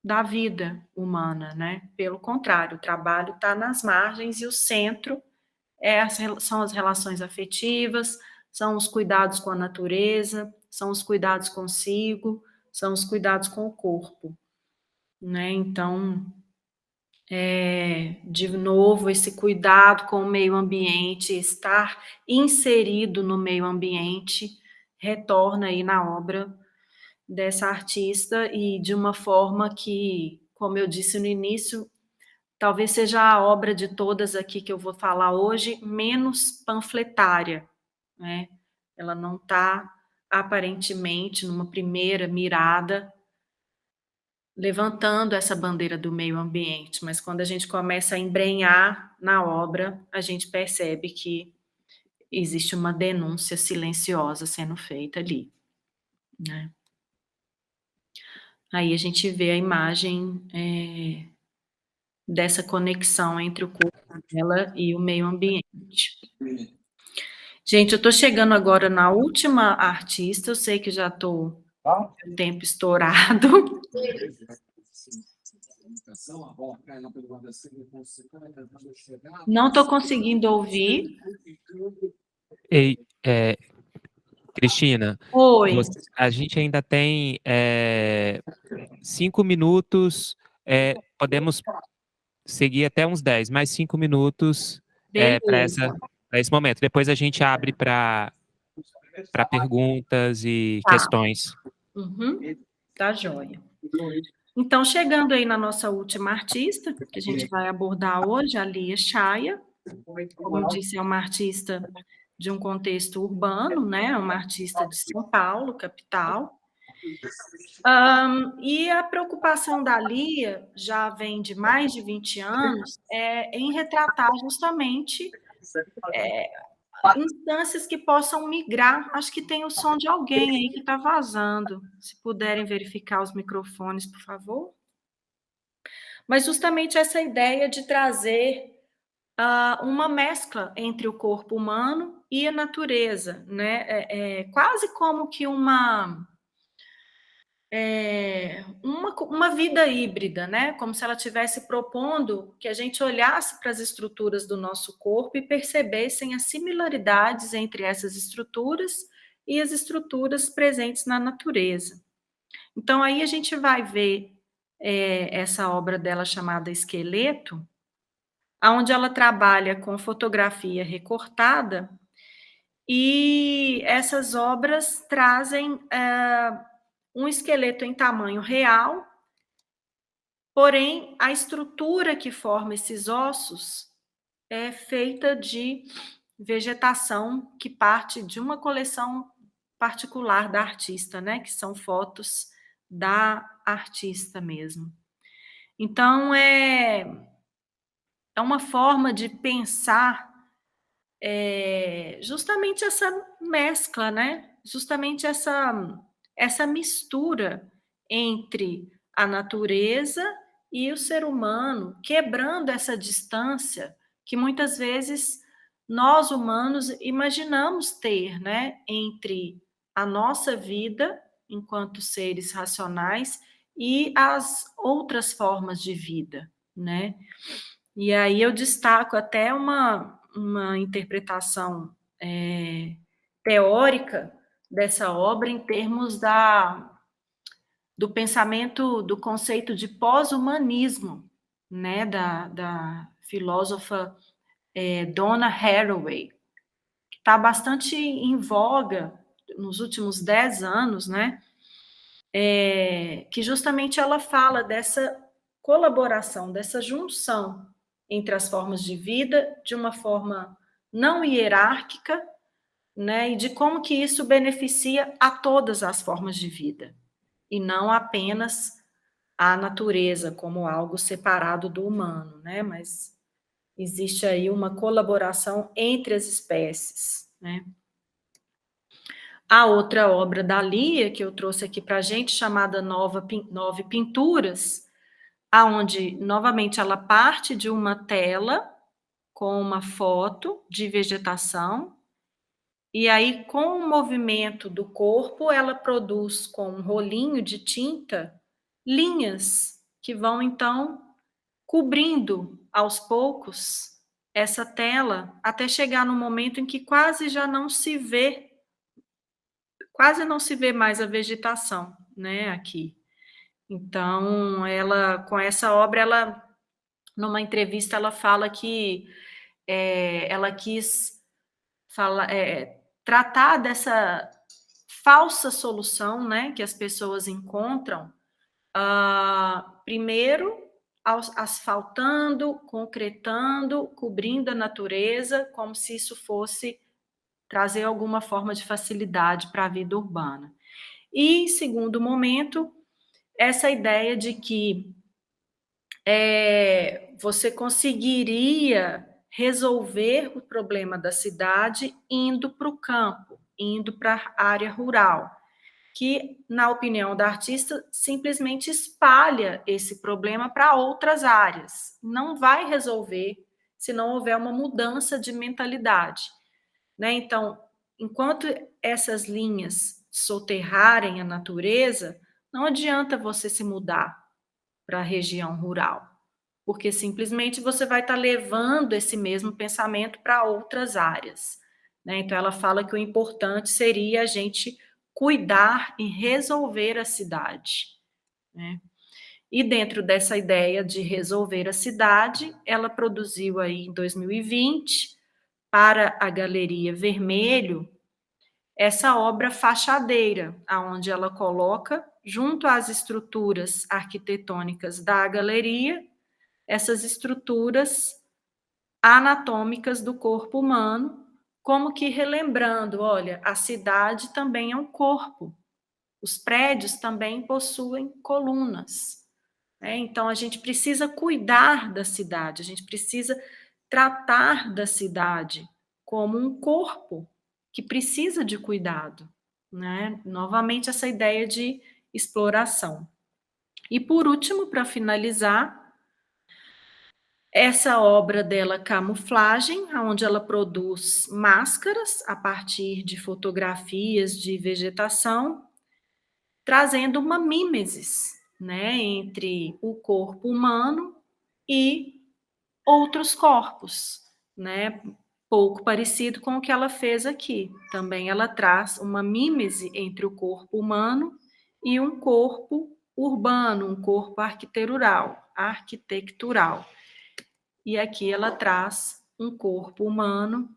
da vida humana, né? Pelo contrário, o trabalho está nas margens e o centro são as relações afetivas, são os cuidados com a natureza, são os cuidados consigo, são os cuidados com o corpo, né? Então, de novo, esse cuidado com o meio ambiente, estar inserido no meio ambiente, retorna aí na obra dessa artista e de uma forma que, como eu disse no início, talvez seja a obra de todas aqui que eu vou falar hoje menos panfletária, né? Ela não está aparentemente numa primeira mirada levantando essa bandeira do meio ambiente, mas quando a gente começa a embrenhar na obra, a gente percebe que existe uma denúncia silenciosa sendo feita ali, né? Aí a gente vê a imagem dessa conexão entre o corpo dela e o meio ambiente. Gente, eu estou chegando agora na última artista, eu sei que já estou com o tempo estourado. Não estou conseguindo ouvir. Ei, Cristina, Oi. a gente ainda tem 5 minutos, podemos seguir até uns 10, mais 5 minutos para esse momento. Depois a gente abre para perguntas e questões. Tá joia. Então, chegando aí na nossa última artista, que a gente vai abordar hoje, a Lia Chaya. Como eu disse, é uma artista de um contexto urbano, né? Uma artista de São Paulo, capital. E a preocupação da Lia, já vem de mais de 20 anos, em retratar justamente instâncias que possam migrar. Acho que tem o som de alguém aí que está vazando. Se puderem verificar os microfones, por favor. Mas justamente essa ideia de trazer uma mescla entre o corpo humano e a natureza, né? Quase como que uma vida híbrida, né? Como se ela estivesse propondo que a gente olhasse para as estruturas do nosso corpo e percebessem as similaridades entre essas estruturas e as estruturas presentes na natureza. Então, aí a gente vai ver essa obra dela chamada Esqueleto, onde ela trabalha com fotografia recortada, e essas obras trazem um esqueleto em tamanho real, porém, a estrutura que forma esses ossos é feita de vegetação que parte de uma coleção particular da artista, né? Que são fotos da artista mesmo. Então, é uma forma de pensar justamente essa mescla, né? Justamente essa mistura entre a natureza e o ser humano, quebrando essa distância que muitas vezes nós humanos imaginamos ter, né? Entre a nossa vida enquanto seres racionais e as outras formas de vida, né? E aí eu destaco até uma interpretação teórica dessa obra em termos do pensamento, do conceito de pós-humanismo, né, da filósofa Donna Haraway, que está bastante em voga nos últimos 10 anos, né, que justamente ela fala dessa colaboração, dessa junção entre as formas de vida, de uma forma não hierárquica, né, e de como que isso beneficia a todas as formas de vida, e não apenas a natureza como algo separado do humano, né? Mas existe aí uma colaboração entre as espécies, né? A outra obra da Lia, que eu trouxe aqui para a gente, chamada Nove Pinturas, aonde, novamente, ela parte de uma tela com uma foto de vegetação, e aí, com o movimento do corpo, ela produz com um rolinho de tinta linhas que vão, então, cobrindo aos poucos essa tela, até chegar no momento em que quase não se vê mais a vegetação, né, aqui. Então, ela, com essa obra, ela, numa entrevista, ela fala que ela quis tratar dessa falsa solução, né, que as pessoas encontram, primeiro asfaltando, concretando, cobrindo a natureza, como se isso fosse trazer alguma forma de facilidade para a vida urbana. E, em segundo momento, essa ideia de que você conseguiria resolver o problema da cidade indo para o campo, indo para a área rural, que, na opinião da artista, simplesmente espalha esse problema para outras áreas. Não vai resolver se não houver uma mudança de mentalidade, né? Então, enquanto essas linhas soterrarem a natureza, não adianta você se mudar para a região rural, porque simplesmente você vai estar levando esse mesmo pensamento para outras áreas, né? Então, ela fala que o importante seria a gente cuidar e resolver a cidade, né? E dentro dessa ideia de resolver a cidade, ela produziu aí em 2020, para a Galeria Vermelho, essa obra fachadeira, aonde ela coloca, junto às estruturas arquitetônicas da galeria, essas estruturas anatômicas do corpo humano, como que relembrando, olha, a cidade também é um corpo, os prédios também possuem colunas, né? Então, a gente precisa cuidar da cidade, a gente precisa tratar da cidade como um corpo que precisa de cuidado, né? Novamente, essa ideia de exploração. E, por último, para finalizar, essa obra dela, Camuflagem, onde ela produz máscaras a partir de fotografias de vegetação, trazendo uma mimesis, né, entre o corpo humano e outros corpos, né, pouco parecido com o que ela fez aqui. Também ela traz uma mímese entre o corpo humano e um corpo urbano, um corpo arquitetural. E aqui ela traz um corpo humano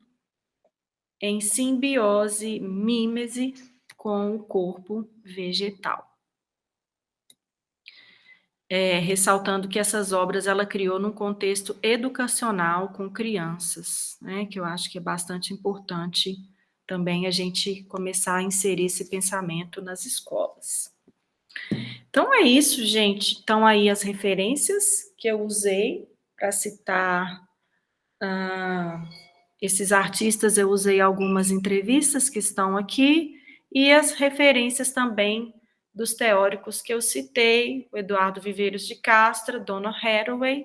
em simbiose, mímese com o corpo vegetal. Ressaltando que essas obras ela criou num contexto educacional com crianças, né, que eu acho que é bastante importante também a gente começar a inserir esse pensamento nas escolas. Então é isso, gente. Então aí as referências que eu usei para citar esses artistas, eu usei algumas entrevistas que estão aqui e as referências também dos teóricos que eu citei, o Eduardo Viveiros de Castro, Donna Haraway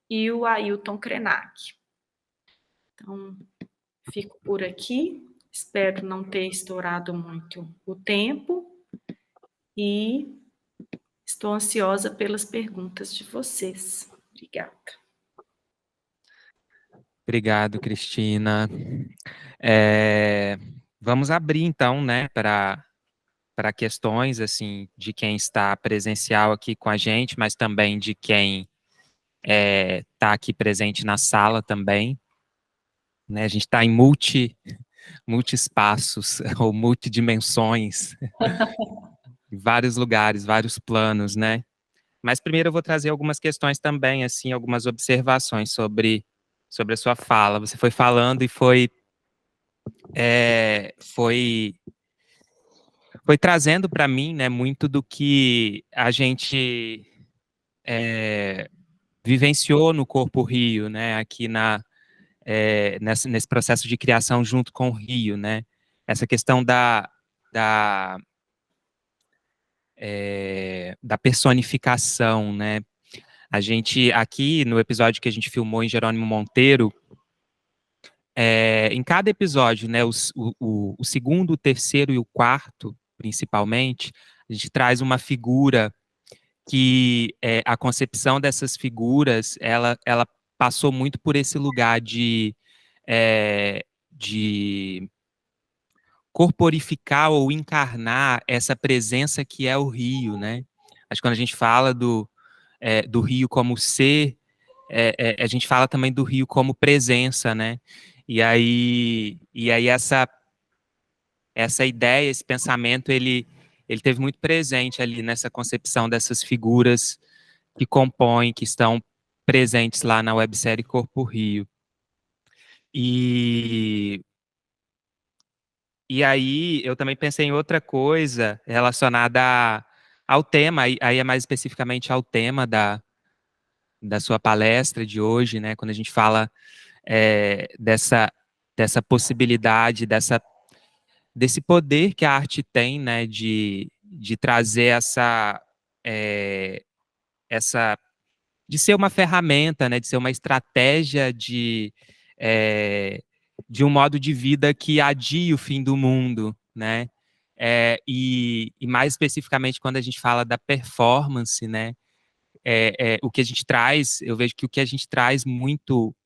e o Ailton Krenak. Então, fico por aqui, espero não ter estourado muito o tempo e estou ansiosa pelas perguntas de vocês. Obrigada. Obrigado, Cristina. Vamos abrir, então, né, para questões, assim, de quem está presencial aqui com a gente, mas também de quem está aqui presente na sala também. Né, a gente está em multi-espaços ou multidimensões, vários lugares, vários planos, né? Mas primeiro eu vou trazer algumas questões também, assim, algumas observações sobre a sua fala. Você foi falando e foi trazendo para mim, né, muito do que a gente vivenciou no Corpo Rio, né? Aqui nesse processo de criação junto com o Rio, né? Essa questão da, da personificação, né? A gente, aqui no episódio que a gente filmou em Jerônimo Monteiro, em cada episódio, né, o segundo, o terceiro e o quarto, principalmente, a gente traz uma figura que a concepção dessas figuras, ela passou muito por esse lugar de corporificar ou encarnar essa presença que é o Rio, né? Acho que quando a gente fala do Rio como ser, a gente fala também do Rio como presença, né? E aí essa ideia, esse pensamento, ele teve muito presente ali nessa concepção dessas figuras que compõem, que estão presentes lá na websérie Corpo Rio. E aí eu também pensei em outra coisa relacionada ao tema, aí é mais especificamente ao tema da sua palestra de hoje, né? Quando a gente fala dessa possibilidade, desse poder que a arte tem, né? De trazer essa de ser uma ferramenta, né? De ser uma estratégia de um modo de vida que adia o fim do mundo, né? E mais especificamente quando a gente fala da performance, né? O que a gente traz, eu vejo que o que a gente traz muito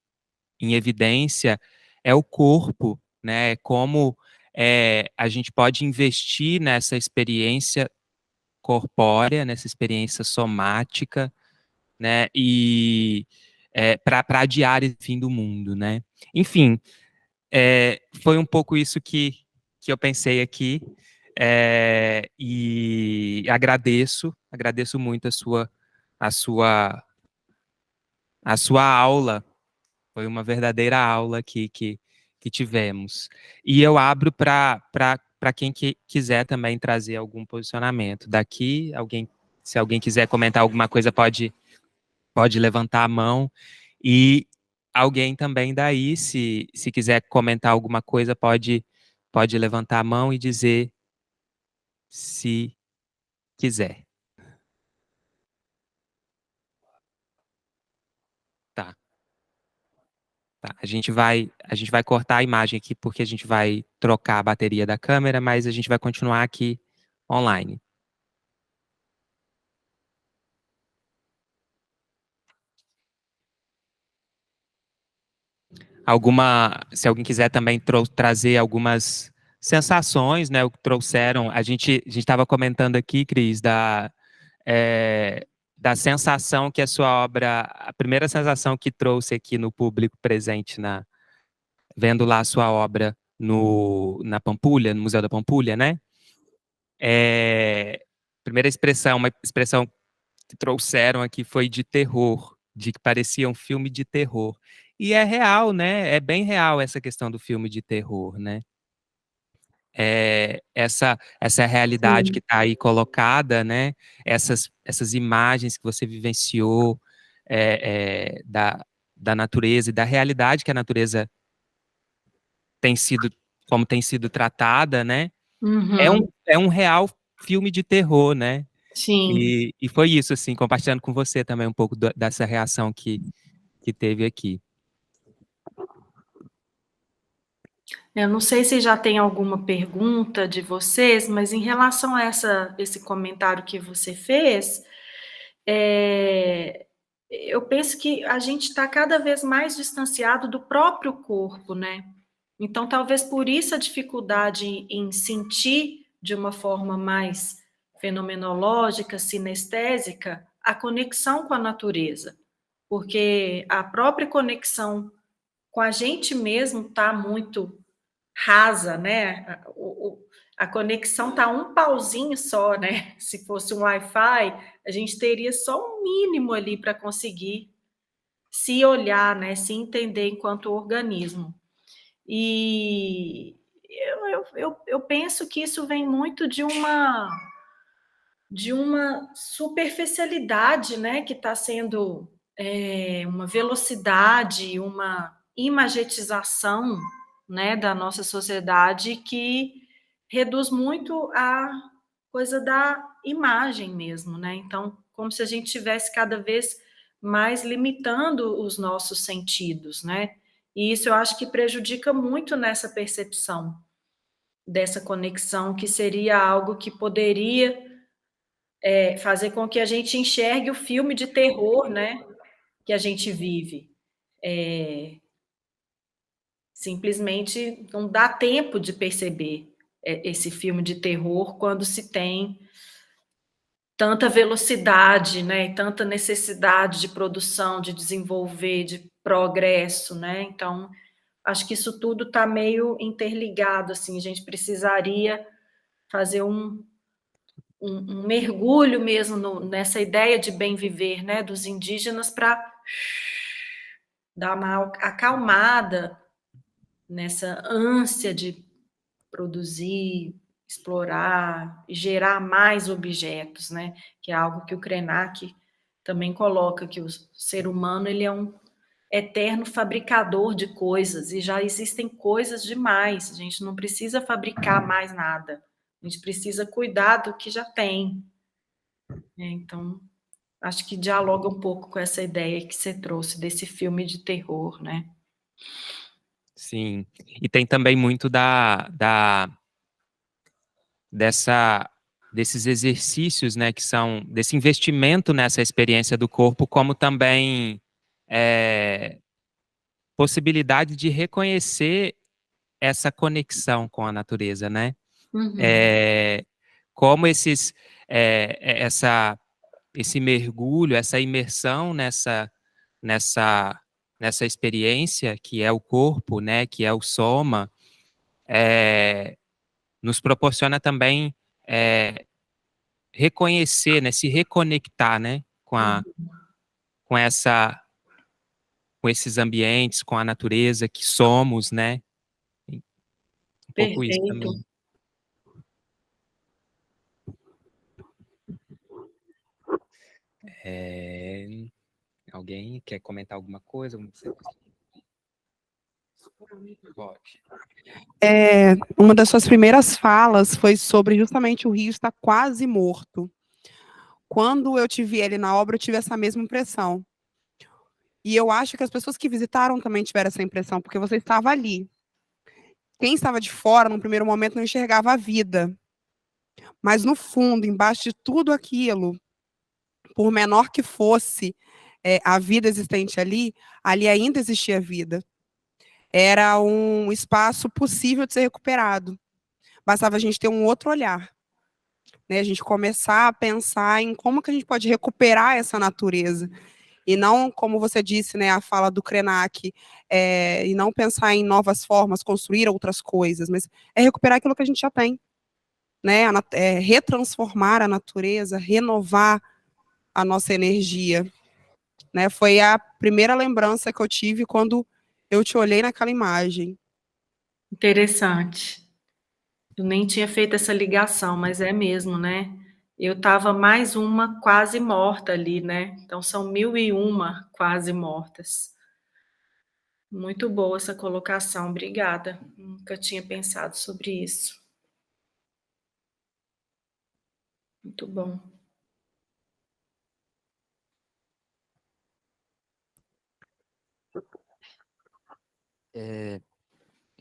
em evidência é o corpo, né? Como a gente pode investir nessa experiência corpórea, nessa experiência somática, né? E para adiar o fim do mundo, né? Enfim, foi um pouco isso que eu pensei aqui, e agradeço muito a sua, a sua aula. Foi uma verdadeira aula aqui que tivemos. E eu abro para quem quiser também trazer algum posicionamento. Daqui, se alguém quiser comentar alguma coisa, pode levantar a mão. E alguém também daí, se quiser comentar alguma coisa, pode levantar a mão e dizer se quiser. Tá, tá. A gente vai cortar a imagem aqui porque a gente vai trocar a bateria da câmera, mas a gente vai continuar aqui online. Se alguém quiser também trazer algumas sensações, né, o que trouxeram, a gente estava comentando aqui, Cris, da sensação que a sua obra, a primeira sensação que trouxe aqui no público presente, vendo lá a sua obra na Pampulha, no Museu da Pampulha, né? Primeira expressão, uma expressão que trouxeram aqui foi de terror, de que parecia um filme de terror. E é real, né? É bem real essa questão do filme de terror, né? Essa realidade que Sim. está aí colocada, né? Essas imagens que você vivenciou da natureza e da realidade que a natureza tem sido, como tem sido tratada, né? Uhum. É um real filme de terror, né? Sim. E foi isso, assim, compartilhando com você também um pouco dessa reação que teve aqui. Eu não sei se já tem alguma pergunta de vocês, mas em relação a esse comentário que você fez, eu penso que a gente está cada vez mais distanciado do próprio corpo, né? Então, talvez por isso a dificuldade em sentir de uma forma mais fenomenológica, sinestésica, a conexão com a natureza, porque a própria conexão com a gente mesmo está muito rasa, né? A conexão tá um pauzinho só, né? Se fosse um Wi-Fi, a gente teria só um mínimo ali para conseguir se olhar, né? Se entender enquanto organismo. E eu penso que isso vem muito de uma de uma superficialidade, né, que está sendo uma velocidade, uma imagetização, né, da nossa sociedade que reduz muito a coisa da imagem mesmo, né? Então, como se a gente tivesse cada vez mais limitando os nossos sentidos, né? E isso eu acho que prejudica muito nessa percepção dessa conexão, que seria algo que poderia fazer com que a gente enxergue o filme de terror, né, que a gente vive. Simplesmente não dá tempo de perceber esse filme de terror quando se tem tanta velocidade, né, e tanta necessidade de produção, de desenvolver, de progresso, né? Então, acho que isso tudo está meio interligado, assim, a gente precisaria fazer um mergulho mesmo nessa ideia de bem viver, né, dos indígenas, para dar uma acalmada nessa ânsia de produzir, explorar e gerar mais objetos, né, que é algo que o Krenak também coloca, que o ser humano ele é um eterno fabricador de coisas, e já existem coisas demais, a gente não precisa fabricar mais nada, a gente precisa cuidar do que já tem. Então, acho que dialoga um pouco com essa ideia que você trouxe desse filme de terror, né? Sim. E tem também muito desses exercícios, né, que são desse investimento nessa experiência do corpo, como também possibilidade de reconhecer essa conexão com a natureza, né? Uhum. Como esse mergulho, essa imersão nessa, nessa experiência que é o corpo, né, que é o soma, nos proporciona também reconhecer, né, se reconectar, né, com essa, com esses ambientes, com a natureza que somos, né, um pouco isso Perfeito. também. Alguém quer comentar alguma coisa? Pode. Uma das suas primeiras falas foi sobre justamente o rio estar quase morto. Quando eu te vi ele na obra, eu tive essa mesma impressão. E eu acho que as pessoas que visitaram também tiveram essa impressão, porque você estava ali. Quem estava de fora, no primeiro momento, não enxergava a vida. Mas, no fundo, embaixo de tudo aquilo, por menor que fosse a vida existente ali, ali ainda existia vida. Era um espaço possível de ser recuperado. Bastava a gente ter um outro olhar, né? A gente começar a pensar em como que a gente pode recuperar essa natureza. E não, como você disse, né, a fala do Krenak, e não pensar em novas formas, construir outras coisas, mas é recuperar aquilo que a gente já tem, né? Retransformar a natureza, renovar a nossa energia, né? Foi a primeira lembrança que eu tive quando eu te olhei naquela imagem. Interessante. Eu nem tinha feito essa ligação, mas é mesmo, né? Eu estava mais uma quase morta ali, né? Então são 1001 quase mortas. Muito boa essa colocação, obrigada. Nunca tinha pensado sobre isso. Muito bom.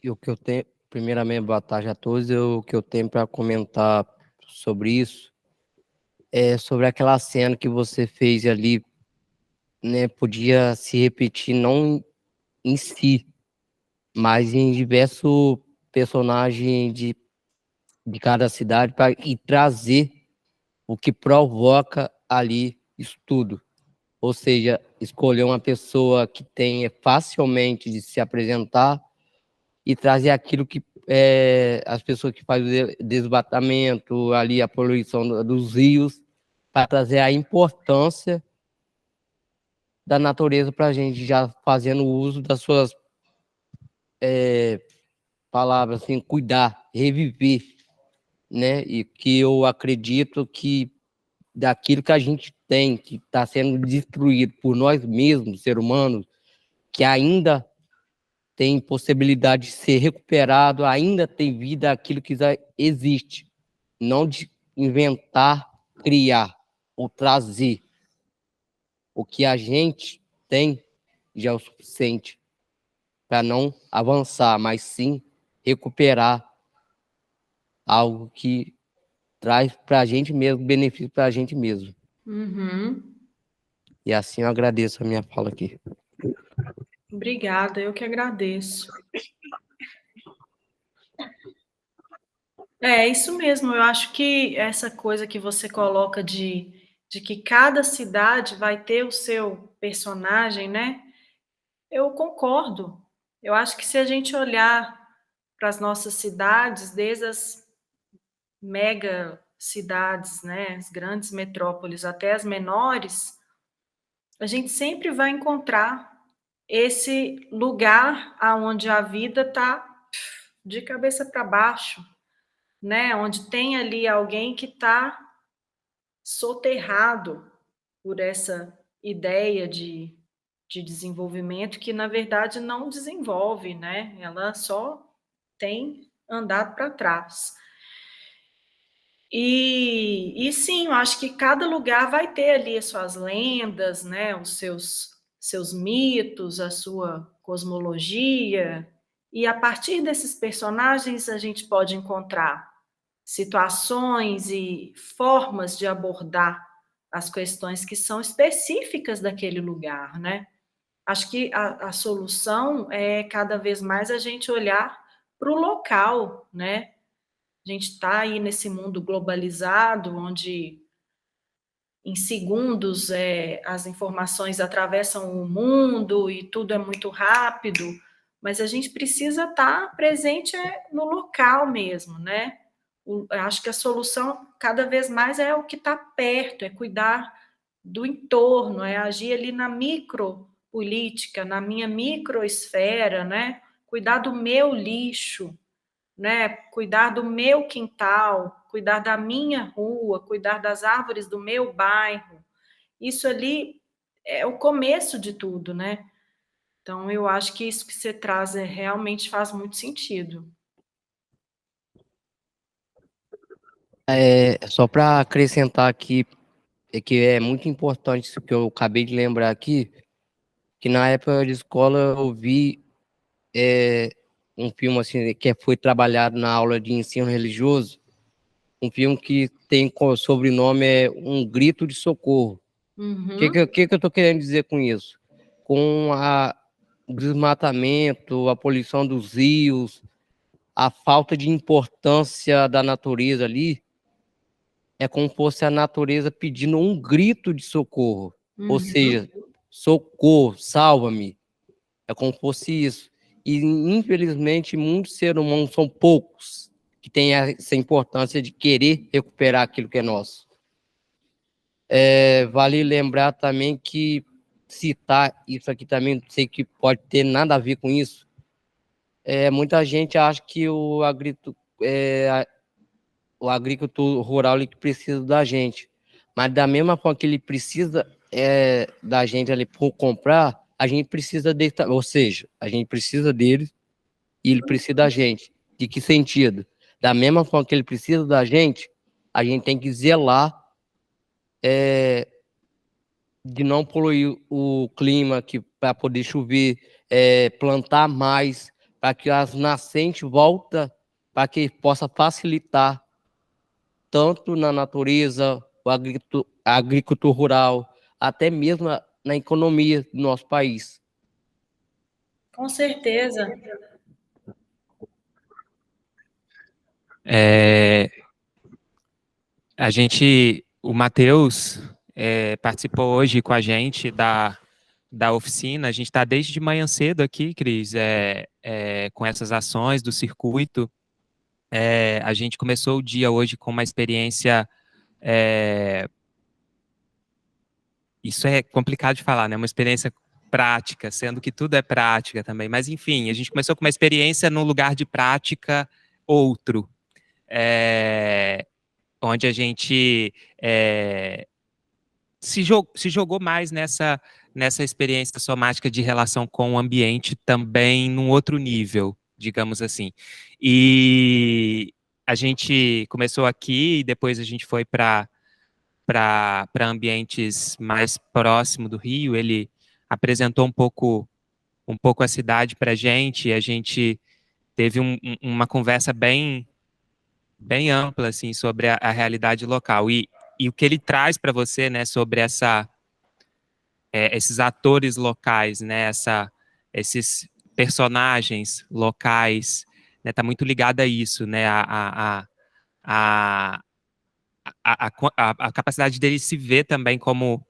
E o que eu tenho, primeiramente, boa tarde a todos. O que eu tenho para comentar sobre isso é sobre aquela cena que você fez ali, né? Podia se repetir não em si, mas em diversos personagens de cada cidade e trazer o que provoca ali isso tudo. Ou seja, escolher uma pessoa que tenha facilmente de se apresentar e trazer aquilo que as pessoas que fazem o desmatamento, ali a poluição dos rios, para trazer a importância da natureza para a gente, já fazendo uso das suas palavras, assim, cuidar, reviver, né? E que eu acredito que daquilo que a gente tem, que está sendo destruído por nós mesmos, ser humanos, que ainda tem possibilidade de ser recuperado, ainda tem vida aquilo que já existe. Não de inventar, criar ou trazer. O que a gente tem já é o suficiente para não avançar, mas sim recuperar algo que traz para a gente mesmo, benefício para a gente mesmo. Uhum. E assim eu agradeço a minha fala aqui. Obrigada, eu que agradeço. É isso mesmo, eu acho que essa coisa que você coloca de que cada cidade vai ter o seu personagem, né? Eu concordo. Eu acho que se a gente olhar para as nossas cidades, desde as mega cidades, né, as grandes metrópoles até as menores, a gente sempre vai encontrar esse lugar aonde a vida está de cabeça para baixo, né? Onde tem ali alguém que está soterrado por essa ideia de desenvolvimento que, na verdade, não desenvolve, né? Ela só tem andado para trás. E sim, eu acho que cada lugar vai ter ali as suas lendas, né? Os seus mitos, a sua cosmologia. E a partir desses personagens a gente pode encontrar situações e formas de abordar as questões que são específicas daquele lugar, né? Acho que a solução é cada vez mais a gente olhar para o local, né? A gente está aí nesse mundo globalizado, onde em segundos as informações atravessam o mundo e tudo é muito rápido, mas a gente precisa estar presente no local mesmo, né? Acho que a solução cada vez mais é o que está perto, é cuidar do entorno, é agir ali na micropolítica, na minha microesfera, né? Cuidar do meu lixo, né? Cuidar do meu quintal, cuidar da minha rua, cuidar das árvores do meu bairro. Isso ali é o começo de tudo, né? Então, eu acho que isso que você traz realmente faz muito sentido. Só para acrescentar aqui, é que é muito importante isso que eu acabei de lembrar aqui, que na época de escola eu vi um filme assim, que foi trabalhado na aula de ensino religioso, um filme que tem como sobrenome Um Grito de Socorro. O Uhum. que eu estou querendo dizer com isso? Com o desmatamento, a poluição dos rios, a falta de importância da natureza ali, é como se fosse a natureza pedindo um grito de socorro. Ou seja, socorro, salva-me. É como se fosse isso. E, infelizmente, muitos seres humanos são poucos que têm essa importância de querer recuperar aquilo que é nosso. Vale lembrar também que citar isso aqui também, sei que pode ter nada a ver com isso. Muita gente acha que o agricultor rural ele precisa da gente, mas da mesma forma que ele precisa da gente ali por comprar, a gente precisa dele, ou seja, a gente precisa dele e ele precisa da gente. De que sentido? Da mesma forma que ele precisa da gente, a gente tem que zelar de não poluir o clima, para poder chover, plantar mais, para que as nascentes voltem, para que possa facilitar tanto na natureza, a agricultura rural, até mesmo na economia do nosso país. Com certeza. O Matheus participou hoje com a gente da oficina. A gente está desde de manhã cedo aqui, Cris, com essas ações do circuito. A gente começou o dia hoje com uma experiência. Isso é complicado de falar, né? Uma experiência prática, sendo que tudo é prática também. Mas, enfim, a gente começou com uma experiência num lugar de prática outro. onde a gente se jogou mais nessa experiência somática de relação com o ambiente também num outro nível, digamos assim. E a gente começou aqui e depois a gente foi para ambientes mais próximos do Rio. Ele apresentou um pouco a cidade para a gente teve uma conversa bem ampla assim sobre a realidade local e o que ele traz para você, né, sobre esses atores locais, né, esses personagens locais, né, tá muito ligado a isso, né, a, a capacidade dele se ver também como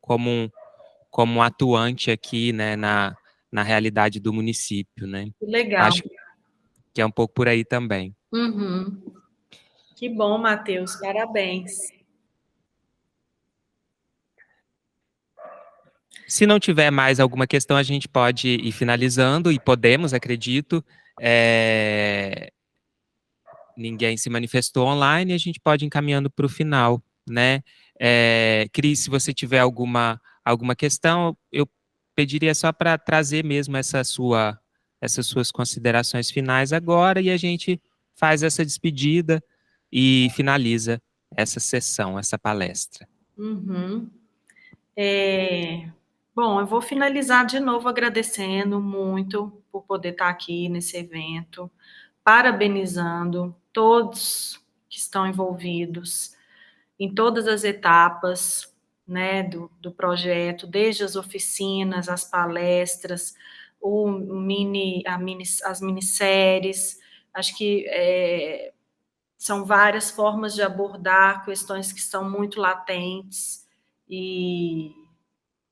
um atuante aqui, né, na realidade do município, né. Legal. Acho que é um pouco por aí também. Uhum. Que bom, Matheus, parabéns. Se não tiver mais alguma questão, a gente pode ir finalizando, e podemos, acredito. Ninguém se manifestou online, a gente pode ir encaminhando para o final, né? Cris, se você tiver alguma questão, eu pediria só para trazer mesmo essas suas considerações finais agora, e a gente faz essa despedida e finaliza essa sessão, essa palestra. Uhum. Bom, eu vou finalizar de novo agradecendo muito por poder estar aqui nesse evento, parabenizando todos que estão envolvidos em todas as etapas, né, do projeto, desde as oficinas, as palestras, as minisséries. Acho que são várias formas de abordar questões que estão muito latentes e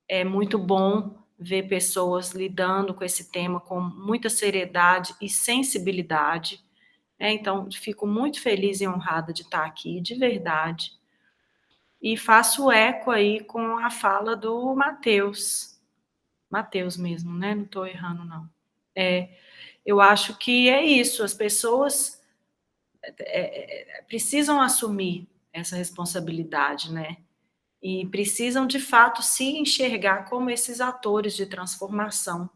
é muito bom ver pessoas lidando com esse tema com muita seriedade e sensibilidade. Então, fico muito feliz e honrada de estar aqui, de verdade. E faço eco aí com a fala do Matheus. Matheus mesmo, né? Não estou errando, não. Eu acho que é isso, as pessoas precisam assumir essa responsabilidade, né? E precisam, de fato, se enxergar como esses atores de transformação.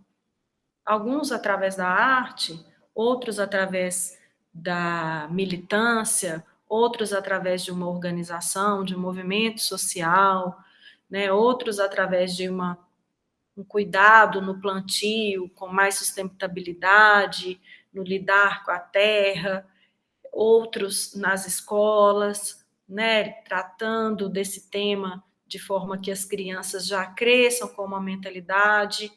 Alguns através da arte, outros através da militância, outros através de uma organização, de um movimento social, né? Outros através de um cuidado no plantio, com mais sustentabilidade, no lidar com a terra, outros nas escolas, né, tratando desse tema de forma que as crianças já cresçam com uma mentalidade.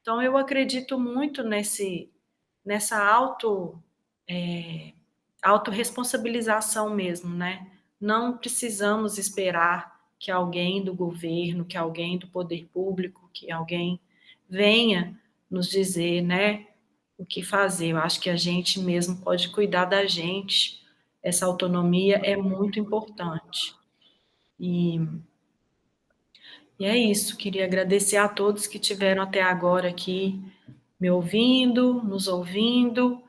Então, eu acredito muito nessa autorresponsabilização mesmo, né? Não precisamos esperar que alguém do governo, que alguém do poder público, que alguém venha nos dizer, né, o que fazer. Eu acho que a gente mesmo pode cuidar da gente. Essa autonomia é muito importante. E é isso. Queria agradecer a todos que tiveram até agora aqui me ouvindo, nos ouvindo.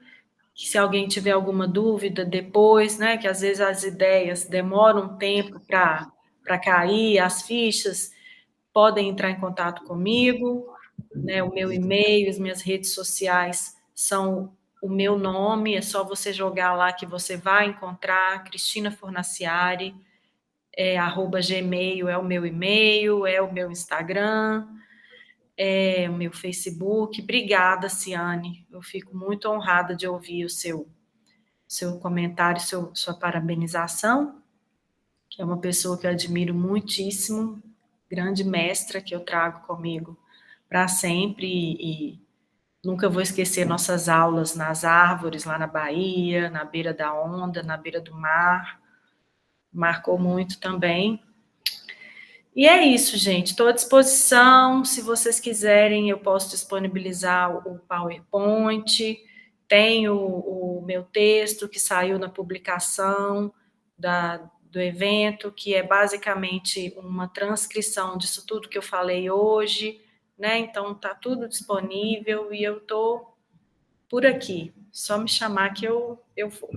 Que se alguém tiver alguma dúvida depois, né, que às vezes as ideias demoram um tempo para cair, as fichas, podem entrar em contato comigo, né, o meu e-mail, as minhas redes sociais são o meu nome, é só você jogar lá que você vai encontrar, Cristina Fornaciari, @gmail é o meu e-mail, é o meu Instagram, é o meu Facebook. Obrigada, Ciane, eu fico muito honrada de ouvir o seu comentário, sua parabenização, que é uma pessoa que eu admiro muitíssimo, grande mestra que eu trago comigo para sempre e nunca vou esquecer nossas aulas nas árvores, lá na Bahia, na beira da onda, na beira do mar. Marcou muito também. E é isso, gente. Estou à disposição. Se vocês quiserem, eu posso disponibilizar o PowerPoint. Tenho o meu texto que saiu na publicação do evento, que é basicamente uma transcrição disso tudo que eu falei hoje, né? Então, está tudo disponível e eu estou por aqui. Só me chamar que eu vou.